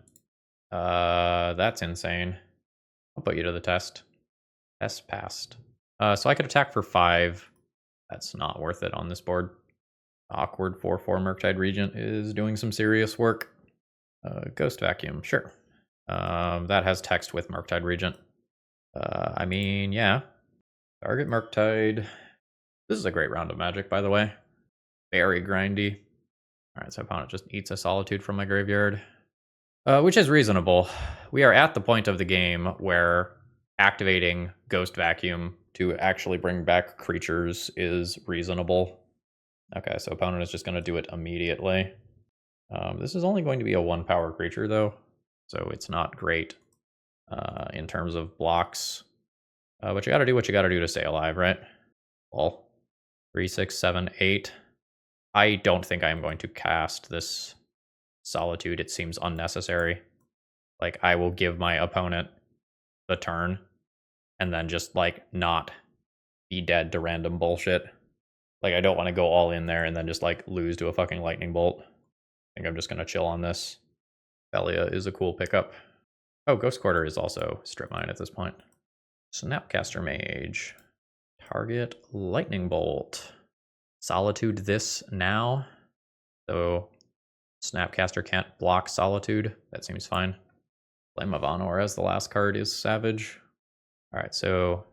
S1: That's insane. I'll put you to the test. Test passed. So I could attack for 5. That's not worth it on this board. Awkward 4/4 Murktide Regent is doing some serious work. Ghost Vacuum, sure. That has text with Murktide Regent. I mean, yeah. Target Murktide. This is a great round of Magic, by the way. Very grindy. Alright, so opponent just eats a Solitude from my graveyard. Which is reasonable. We are at the point of the game where activating Ghost Vacuum to actually bring back creatures is reasonable. Okay, so opponent is just going to do it immediately. This is only going to be a 1-power creature, though, so it's not great in terms of blocks. But you gotta do what you gotta do to stay alive, right? Well, 3, 6, 7, 8. I don't think I am going to cast this Solitude. It seems unnecessary. Like, I will give my opponent the turn and then just, like, not be dead to random bullshit. Like, I don't want to go all in there and then just, like, lose to a fucking lightning bolt. I think I'm just gonna chill on this. Felia is a cool pickup. Oh, Ghost Quarter is also strip mine at this point. Snapcaster Mage. Target Lightning Bolt. Solitude this now. So Snapcaster can't block Solitude. That seems fine. Flame of Honor as the last card is Savage. Alright, so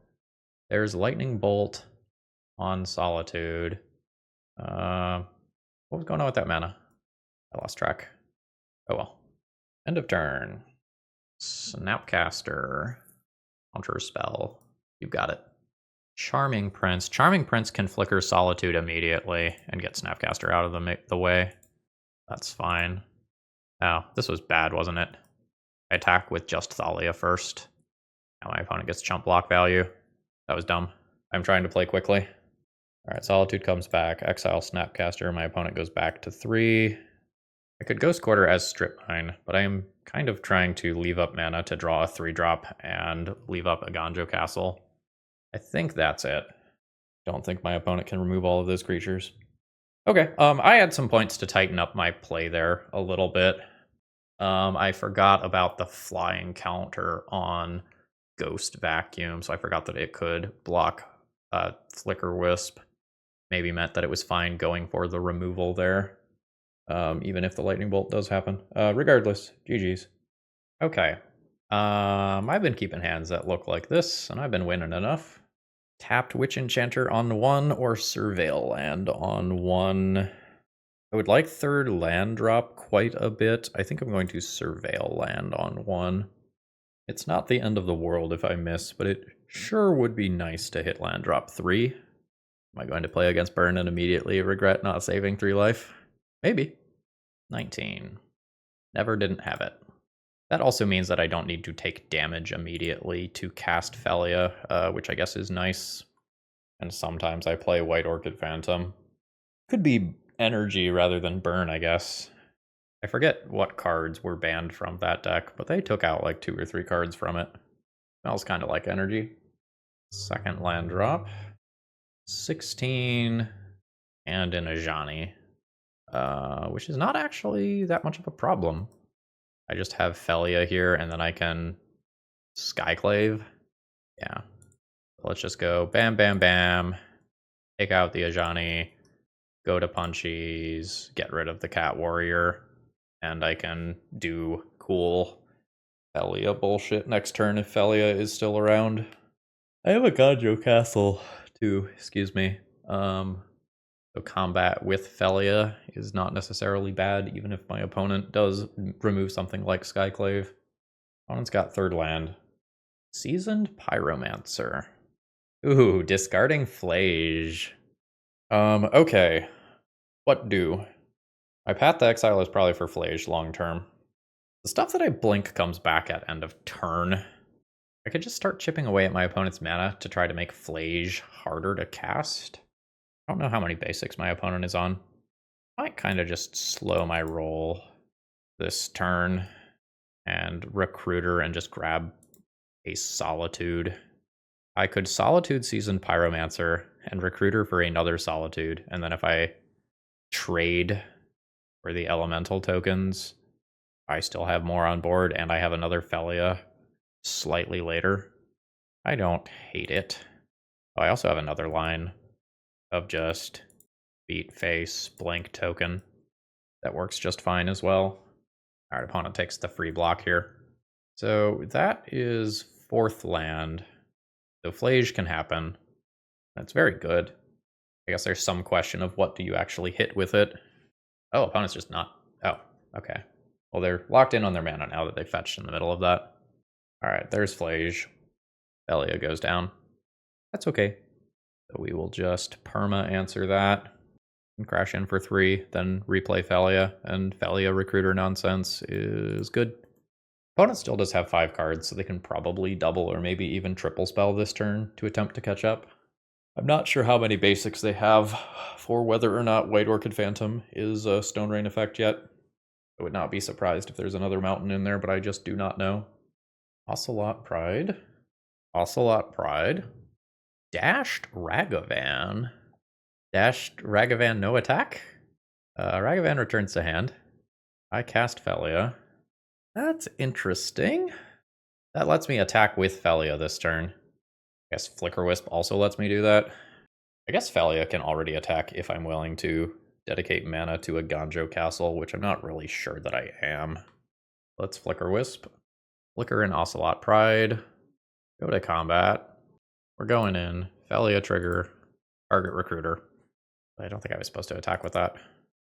S1: there's Lightning Bolt on Solitude. What was going on with that mana? I lost track. Oh well. End of turn. Snapcaster. Counter spell. You've got it. Charming Prince. Charming Prince can flicker Solitude immediately and get Snapcaster out of the way. That's fine. Oh, this was bad, wasn't it? I attack with just Thalia first. Now my opponent gets chump block value. That was dumb. I'm trying to play quickly. Alright, Solitude comes back. Exile Snapcaster. My opponent goes back to 3. I could Ghost Quarter as Strip Mine, but I am kind of trying to leave up mana to draw a 3-drop and leave up a Ganjo Castle. I think that's it. Don't think my opponent can remove all of those creatures. Okay, I had some points to tighten up my play there a little bit. I forgot about the flying counter on Ghost Vacuum, so I forgot that it could block Flicker Wisp. Maybe meant that it was fine going for the removal there, even if the Lightning Bolt does happen. Regardless, GG's. Okay, I've been keeping hands that look like this, and I've been winning enough. Tapped Witch Enchanter on 1 or Surveil Land on 1. I would like 3rd land drop quite a bit. I think I'm going to Surveil Land on 1. It's not the end of the world if I miss, but it sure would be nice to hit land drop 3. Am I going to play against Burn and immediately regret not saving 3 life? Maybe. 19. Never didn't have it. That also means that I don't need to take damage immediately to cast Felia, which I guess is nice. And sometimes I play White Orchid Phantom. Could be energy rather than burn, I guess. I forget what cards were banned from that deck, but they took out like 2 or 3 cards from it. Smells kind of like energy. Second land drop. 16 and an Ajani, which is not actually that much of a problem. I just have Felia here, and then I can Skyclave. Yeah. Let's just go bam, bam, bam. Take out the Ajani. Go to punchies. Get rid of the Cat Warrior. And I can do cool Felia bullshit next turn if Felia is still around. I have a Ganjo Castle too, excuse me. So combat with Felia is not necessarily bad, even if my opponent does remove something like Skyclave. Opponent's got third land. Seasoned Pyromancer. Ooh, discarding Flage. Okay. What do? My Path to Exile is probably for Flage long term. The stuff that I blink comes back at end of turn. I could just start chipping away at my opponent's mana to try to make Flage harder to cast. I don't know how many basics my opponent is on. I might kind of just slow my roll this turn and Recruiter and just grab a Solitude. I could Solitude Seasoned Pyromancer and Recruiter for another Solitude, and then if I trade for the Elemental tokens, I still have more on board, and I have another Felia slightly later. I don't hate it. Oh, I also have another line of just beat face, blink token. That works just fine as well. Alright, opponent takes the free block here. So that is fourth land. So Flage can happen. That's very good. I guess there's some question of what do you actually hit with it. Oh, opponent's just not. Oh, okay. Well, they're locked in on their mana now that they fetched in the middle of that. Alright, there's Flage. Felia goes down. That's okay. So we will just perma answer that and crash in for 3, then replay Felia, and Felia Recruiter nonsense is good. Opponent still does have 5 cards, so they can probably double or maybe even triple spell this turn to attempt to catch up. I'm not sure how many basics they have for whether or not White Orchid Phantom is a Stone Rain effect yet. I would not be surprised if there's another mountain in there, but I just do not know. Ocelot Pride. Ocelot Pride. Dashed Ragavan. Dashed Ragavan no attack? Ragavan returns to hand. I cast Felia. That's interesting. That lets me attack with Felia this turn. I guess Flicker Wisp also lets me do that. I guess Felia can already attack if I'm willing to dedicate mana to a Ganjo Castle, which I'm not really sure that I am. Let's Flicker Wisp. Flicker and Ocelot Pride. Go to combat. We're going in. Felia trigger. Target Recruiter. I don't think I was supposed to attack with that.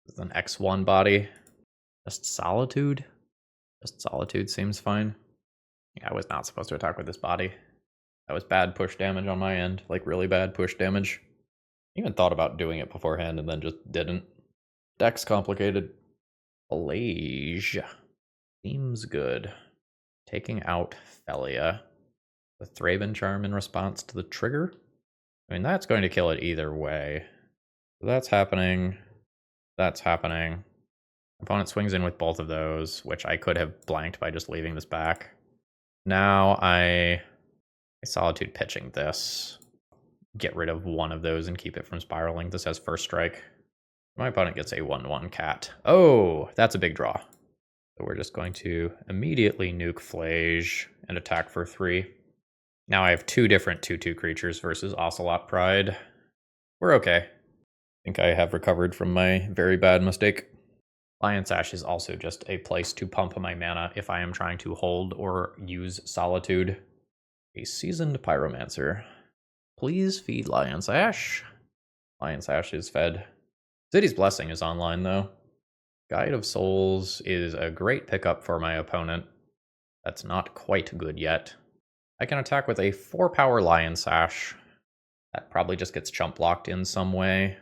S1: It's an X1 body. Just Solitude? Just Solitude seems fine. Yeah, I was not supposed to attack with this body. That was bad push damage on my end. Like, really bad push damage. Even thought about doing it beforehand and then just didn't. Deck's complicated. Allage. Seems good. Taking out Felia. The Thraben Charm in response to the trigger. I mean, that's going to kill it either way. So that's happening. That's happening. Opponent swings in with both of those, which I could have blanked by just leaving this back. Now I Solitude pitching this. Get rid of one of those and keep it from spiraling. This has first strike. My opponent gets a 1/1 cat. Oh, that's a big draw. So we're just going to immediately nuke Flage and attack for 3. Now I have 2 different 2/2 creatures versus Ocelot Pride. We're okay. I think I have recovered from my very bad mistake. Lion's Ash is also just a place to pump my mana if I am trying to hold or use Solitude. A Seasoned Pyromancer. Please feed Lion's Ash. Lion's Ash is fed. City's Blessing is online though. Guide of Souls is a great pickup for my opponent. That's not quite good yet. I can attack with a 4-power Lion's Sash. That probably just gets chump blocked in some way.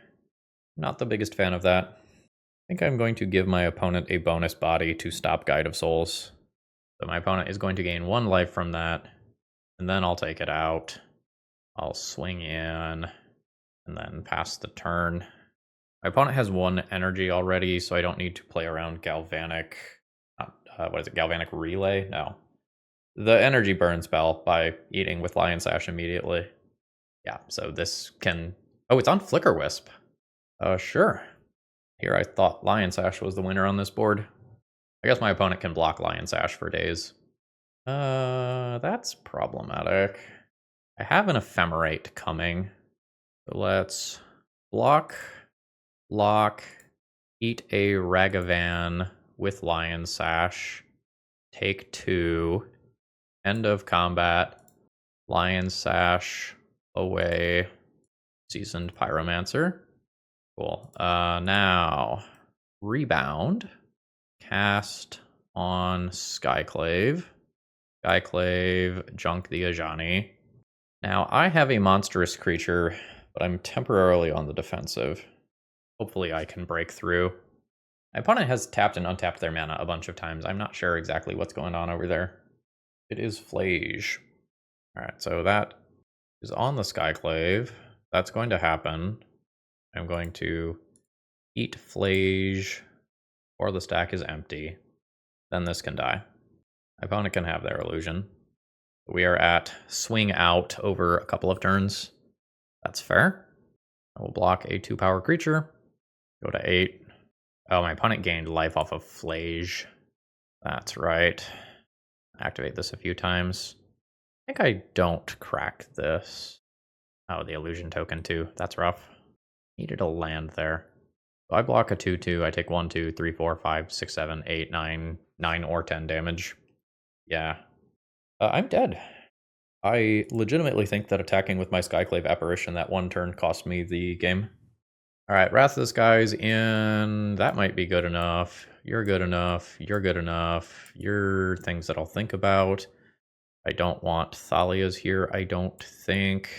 S1: Not the biggest fan of that. I think I'm going to give my opponent a bonus body to stop Guide of Souls. So my opponent is going to gain 1 life from that, and then I'll take it out. I'll swing in, and then pass the turn. My opponent has 1 energy already, so I don't need to play around Galvanic... what is it? Galvanic Relay? No. The energy burn spell by eating with Lion Sash immediately. Yeah, so this can... Oh, it's on Flicker Wisp. Sure. Here I thought Lion Sash was the winner on this board. I guess my opponent can block Lion Sash for days. That's problematic. I have an Ephemerate coming. So let's block, lock, eat a Ragavan with Lion Sash, take 2, end of combat, Lion Sash away, Seasoned Pyromancer. Cool. Now, rebound, cast on Skyclave, junk the Ajani. Now, I have a monstrous creature, but I'm temporarily on the defensive. Hopefully I can break through. My opponent has tapped and untapped their mana a bunch of times. I'm not sure exactly what's going on over there. It is Flage. Alright, so that is on the Skyclave. That's going to happen. I'm going to eat Flage, or the stack is empty. Then this can die. My opponent can have their illusion. We are at swing out over a couple of turns. That's fair. I will block a 2-power creature. Go to 8. Oh, my opponent gained life off of Flage. That's right. Activate this a few times. I think I don't crack this. Oh, the illusion token too. That's rough. Needed a land there. So I block a 2/2. I take 1, 2, 3, 4, 5, 6, 7, 8, 9, 9 or 10 damage. Yeah. I'm dead. I legitimately think that attacking with my Skyclave Apparition that 1 turn cost me the game. Alright, Wrath of the Skies in. That might be good enough. You're good enough. You're good enough. You're things that I'll think about. I don't want Thalia's here, I don't think.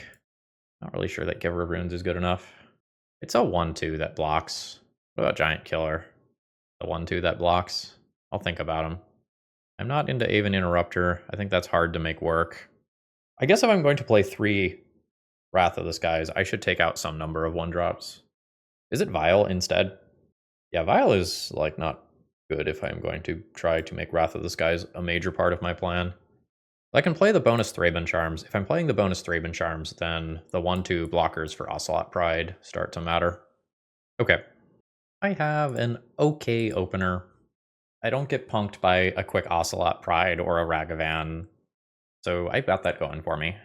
S1: Not really sure that Giver of Runes is good enough. It's a 1/2 that blocks. What about Giant Killer? The 1/2 that blocks? I'll think about him. I'm not into Aven Interrupter. I think that's hard to make work. I guess if I'm going to play 3 Wrath of the Skies, I should take out some number of 1-drops. Is it Vial instead? Yeah, Vial is, like, not good if I'm going to try to make Wrath of the Skies a major part of my plan. I can play the bonus Thraben Charms. If I'm playing the bonus Thraben Charms, then the 1/2 blockers for Ocelot Pride start to matter. Okay. I have an okay opener. I don't get punked by a quick Ocelot Pride or a Ragavan, so I've got that going for me.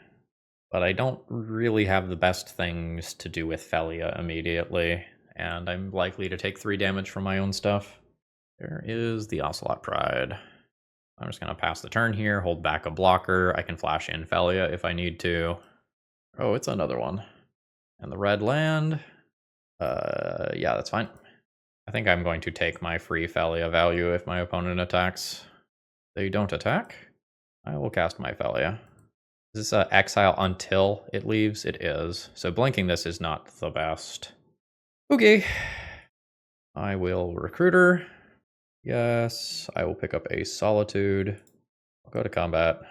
S1: But I don't really have the best things to do with Felia immediately, and I'm likely to take 3 damage from my own stuff. There is the Ocelot Pride. I'm just going to pass the turn here, hold back a blocker. I can flash in Felia if I need to. Oh, it's another one. And the red land. Yeah, that's fine. I think I'm going to take my free Felia value if my opponent attacks. They don't attack. I will cast my Felia. Is this exile until it leaves? It is. So blinking this is not the best. Okay. I will Recruiter. Yes, I will pick up a Solitude. I'll go to combat.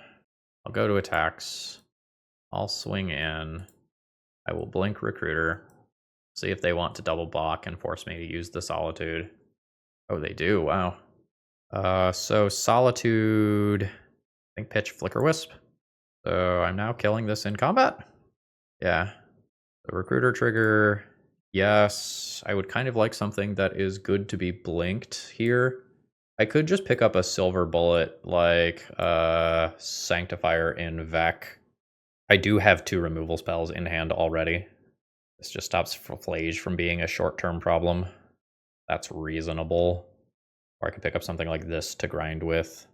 S1: I'll go to attacks. I'll swing in. I will blink Recruiter. See if they want to double block and force me to use the Solitude. Oh, they do. Wow. So Solitude. I think pitch Flicker Wisp. So I'm now killing this in combat. Yeah. The Recruiter trigger. Yes, I would kind of like something that is good to be blinked here. I could just pick up a silver bullet like Sanctifier in Vec. I do have 2 removal spells in hand already. This just stops Flage from being a short-term problem. That's reasonable. Or I could pick up something like this to grind with.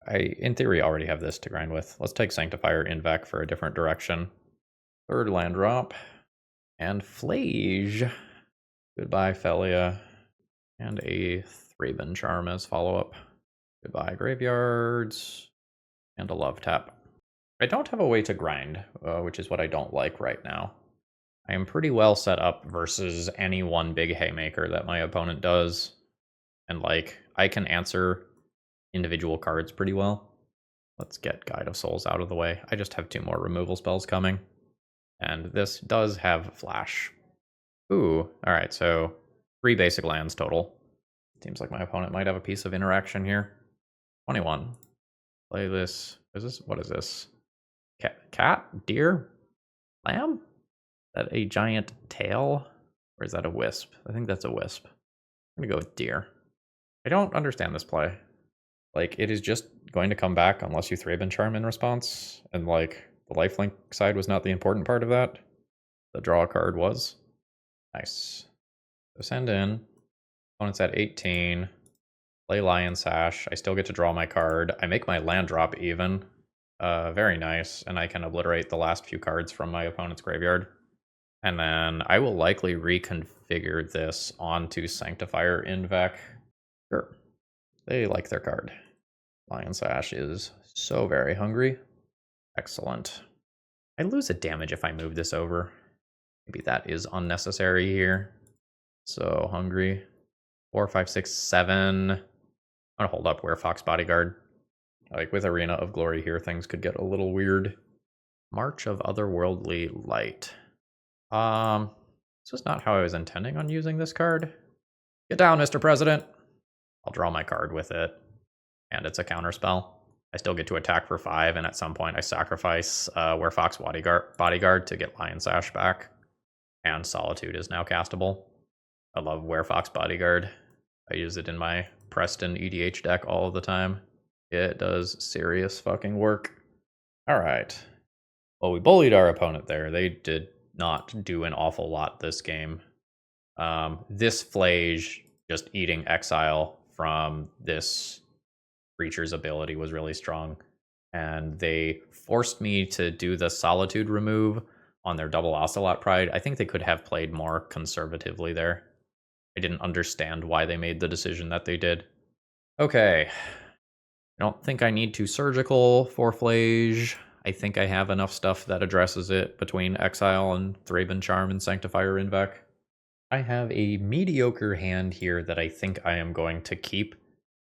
S1: I, in theory, already have this to grind with. Let's take Sanctifier in Vec for a different direction. 3rd land drop. And Flage. Goodbye, Felia. And a Thraben Charm as follow-up. Goodbye, Graveyards. And a Love Tap. I don't have a way to grind, which is what I don't like right now. I am pretty well set up versus any one big haymaker that my opponent does. And, like, I can answer individual cards pretty well. Let's get Guide of Souls out of the way. I just have 2 more removal spells coming. And this does have Flash. Ooh, alright, so 3 basic lands total. Seems like my opponent might have a piece of interaction here. 21. Play this. What is this? Cat? Deer? Lamb? Is that a giant tail? Or is that a wisp? I think that's a wisp. I'm gonna go with deer. I don't understand this play. Like, it is just going to come back unless you Thraben Charm in response. And, like, the lifelink side was not the important part of that. The draw card was. Nice. So send in. Opponent's at 18. Play Lion Sash. I still get to draw my card. I make my land drop even. Very nice. And I can obliterate the last few cards from my opponent's graveyard. And then I will likely reconfigure this onto Sanctifier Invec. Sure. They like their card. Lion Sash is so very hungry. Excellent. I lose a damage if I move this over. Maybe that is unnecessary here. So hungry. 4, 5, 6, 7. I'm gonna hold up Werefox Bodyguard. Like, with Arena of Glory here, things could get a little weird. March of Otherworldly Light. This was not how I was intending on using this card. Get down, Mr. President! I'll draw my card with it. And it's a counterspell. I still get to attack for 5, and at some point I sacrifice Werefox Bodyguard to get Lion Sash back. And Solitude is now castable. I love Werefox Bodyguard. I use it in my Preston EDH deck all of the time. It does serious fucking work. Alright. Well, we bullied our opponent there. They did not do an awful lot this game. This Flage, just eating exile from this creature's ability, was really strong. And they forced me to do the Solitude remove on their double Ocelot Pride. I think they could have played more conservatively there. I didn't understand why they made the decision that they did. Okay. I don't think I need to surgical for Flage. I think I have enough stuff that addresses it between Exile and Thraben Charm and Sanctifier Invec. I have a mediocre hand here that I think I am going to keep.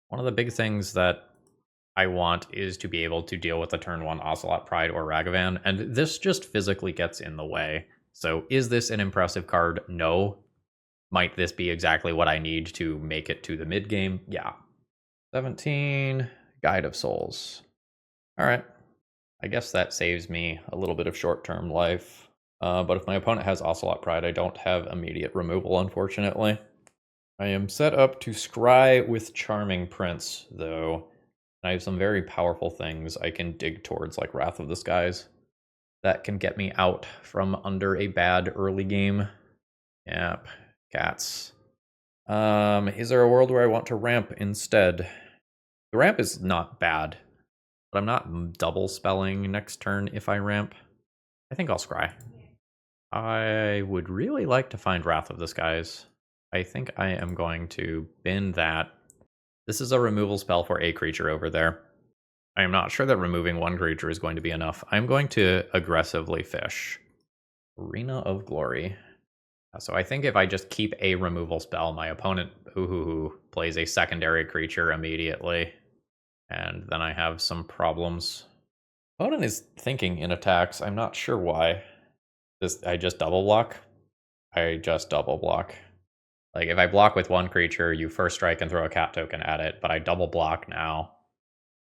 S1: One of the big things that I want is to be able to deal with the turn 1 Ocelot Pride or Ragavan, and this just physically gets in the way. So is this an impressive card? No. Might this be exactly what I need to make it to the mid game? Yeah. 17, Guide of Souls. Alright. I guess that saves me a little bit of short-term life. But if my opponent has Ocelot Pride, I don't have immediate removal, unfortunately. I am set up to scry with Charming Prince, though. I have some very powerful things I can dig towards, like Wrath of the Skies. That can get me out from under a bad early game. Yep. Cats. Is there a world where I want to ramp instead? The ramp is not bad, but I'm not double spelling next turn if I ramp. I think I'll scry. I would really like to find Wrath of the Skies. I think I am going to bin that. This is a removal spell for a creature over there. I am not sure that removing one creature is going to be enough. I'm going to aggressively fish. Arena of Glory. So I think if I just keep a removal spell, my opponent plays a secondary creature immediately. And then I have some problems. Opponent is thinking in attacks. I'm not sure why. I just double block. I just double block. Like, if I block with one creature, you first strike and throw a cat token at it, but I double block now.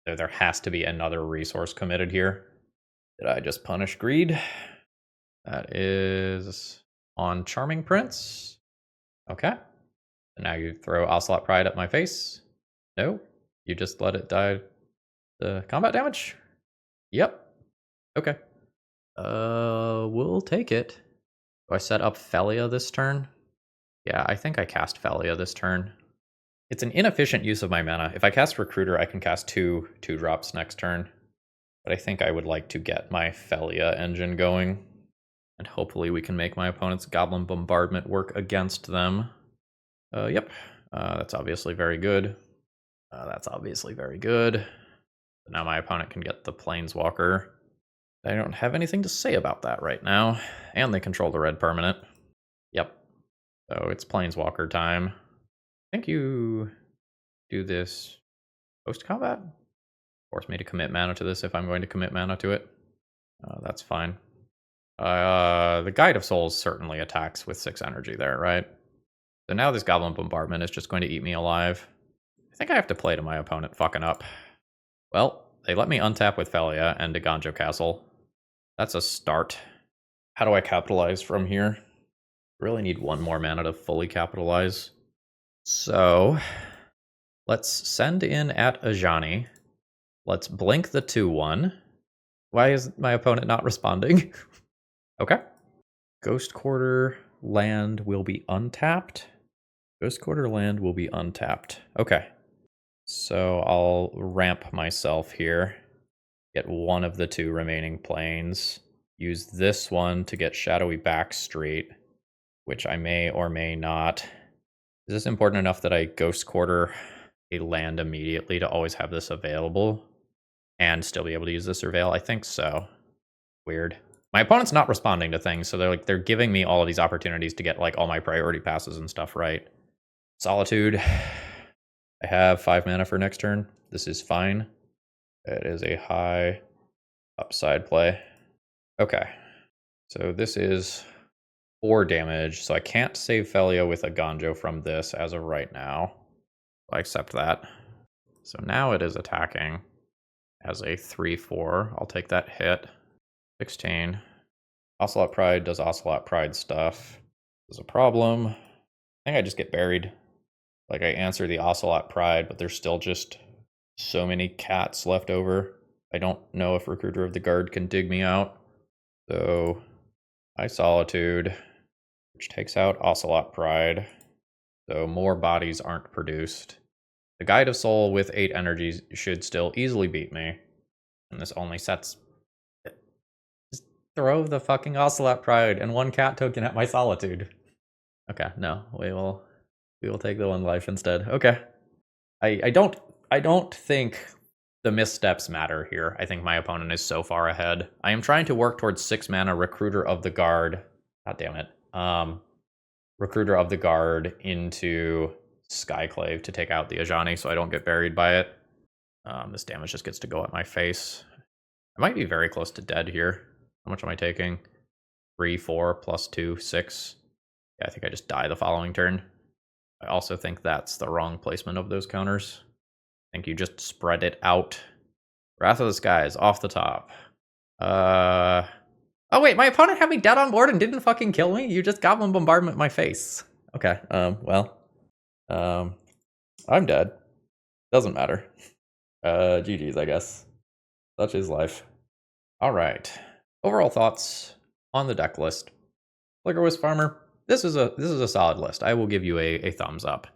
S1: So there has to be another resource committed here. Did I just punish greed? That is on Charming Prince. Okay. And now you throw Ocelot Pride at my face. No. You just let it die the combat damage? Yep. Okay. We'll take it. Do I set up Felia this turn? Yeah, I think I cast Felia this turn. It's an inefficient use of my mana. If I cast Recruiter, I can cast 2 2-drops next turn. But I think I would like to get my Felia engine going. And hopefully we can make my opponent's Goblin Bombardment work against them. Yep. That's obviously very good. That's obviously very good. Now my opponent can get the Planeswalker. I don't have anything to say about that right now. And they control the red permanent. Yep. So it's Planeswalker time. I think you do this post-combat? Force me to commit mana to this if I'm going to commit mana to it. That's fine. The Guide of Souls certainly attacks with 6 energy there, right? So now this Goblin Bombardment is just going to eat me alive. I think I have to play to my opponent fucking up. Well, they let me untap with Felia and a Ganjo Castle. That's a start. How do I capitalize from here? Really need 1 more mana to fully capitalize. So, let's send in at Ajani. Let's blink the 2/1. Why is my opponent not responding? Okay. Ghost Quarter land will be untapped. Ghost Quarter land will be untapped. Okay. So I'll ramp myself here. Get 1 of the 2 remaining planes. Use this one to get Shadowy Backstreet, which I may or may not. Is this important enough that I Ghost Quarter a land immediately to always have this available and still be able to use the Surveil? I think so. Weird. My opponent's not responding to things, so they're giving me all of these opportunities to get like all my priority passes and stuff right. Solitude. I have 5 mana for next turn. This is fine. It is a high upside play. Okay. So this is 4 damage, so I can't save Felia with a Ganjo from this as of right now. I accept that. So now it is attacking as a 3/4. I'll take that hit. 16. Ocelot Pride does Ocelot Pride stuff. There's a problem. I think I just get buried. Like, I answer the Ocelot Pride, but there's still just so many cats left over. I don't know if Recruiter of the Guard can dig me out. So, I Solitude, which takes out Ocelot Pride. So more bodies aren't produced. The Guide of Soul with 8 energies should still easily beat me. And this only sets... Just throw the fucking Ocelot Pride and 1 cat token at my Solitude. Okay, no, we will take the 1 life instead. Okay. I don't think the missteps matter here. I think my opponent is so far ahead. I am trying to work towards 6 mana Recruiter of the Guard. God damn it. Recruiter of the Guard into Skyclave to take out the Ajani so I don't get buried by it. This damage just gets to go at my face. I might be very close to dead here. How much am I taking? 3, 4, plus 2, 6. Yeah, I think I just die the following turn. I also think that's the wrong placement of those counters. I think you just spread it out. Wrath of the Skies off the top. Oh wait, my opponent had me dead on board and didn't fucking kill me? You just Goblin Bombardment my face. Okay, I'm dead. Doesn't matter. GG's, I guess. Such is life. Alright. Overall thoughts on the deck list. Flickerwisp Farmer, this is a solid list. I will give you a thumbs up.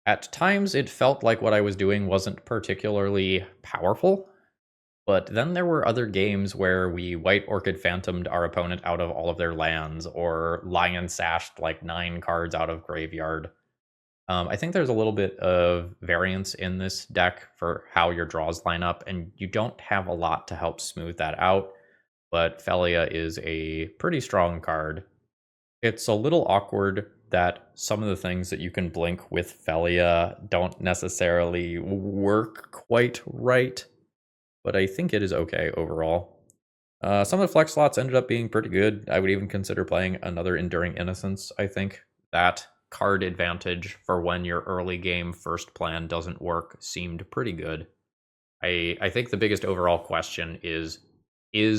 S1: At times, it felt like what I was doing wasn't particularly powerful, but then there were other games where we White Orchid Phantomed our opponent out of all of their lands, or Lion Sashed like 9 cards out of Graveyard. I think there's a little bit of variance in this deck for how your draws line up, and you don't have a lot to help smooth that out, but Felia is a pretty strong card. It's a little awkward that some of the things that you can blink with Felia don't necessarily work quite right, but I think it is okay overall. Some of the flex slots ended up being pretty good. I would even consider playing another Enduring Innocence. I think that card advantage for when your early game first plan doesn't work seemed pretty good. I think the biggest overall question is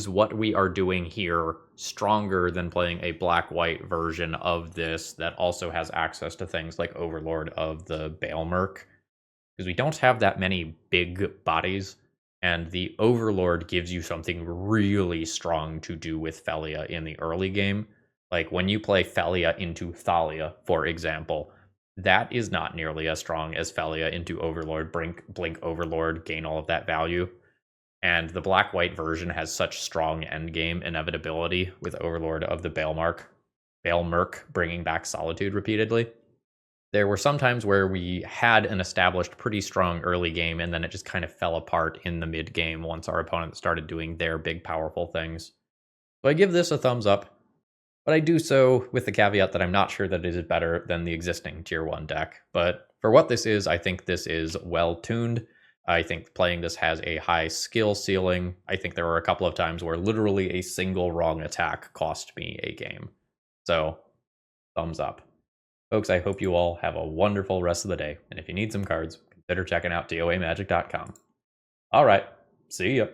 S1: what we are doing here stronger than playing a black-white version of this that also has access to things like Overlord of the Baelmerk? Because we don't have that many big bodies, and the Overlord gives you something really strong to do with Felia in the early game. Like, when you play Felia into Thalia, for example, that is not nearly as strong as Felia into Overlord, blink Overlord, gain all of that value. And the black-white version has such strong endgame inevitability with Overlord of the Baelmerk bringing back Solitude repeatedly. There were some times where we had an established pretty strong early game, and then it just kind of fell apart in the mid game once our opponent started doing their big powerful things. So I give this a thumbs up, but I do so with the caveat that I'm not sure that it is better than the existing tier 1 deck. But for what this is, I think this is well tuned. I think playing this has a high skill ceiling. I think there were a couple of times where literally a single wrong attack cost me a game. So, thumbs up. Folks, I hope you all have a wonderful rest of the day. And if you need some cards, consider checking out DOAmagic.com. All right, see ya.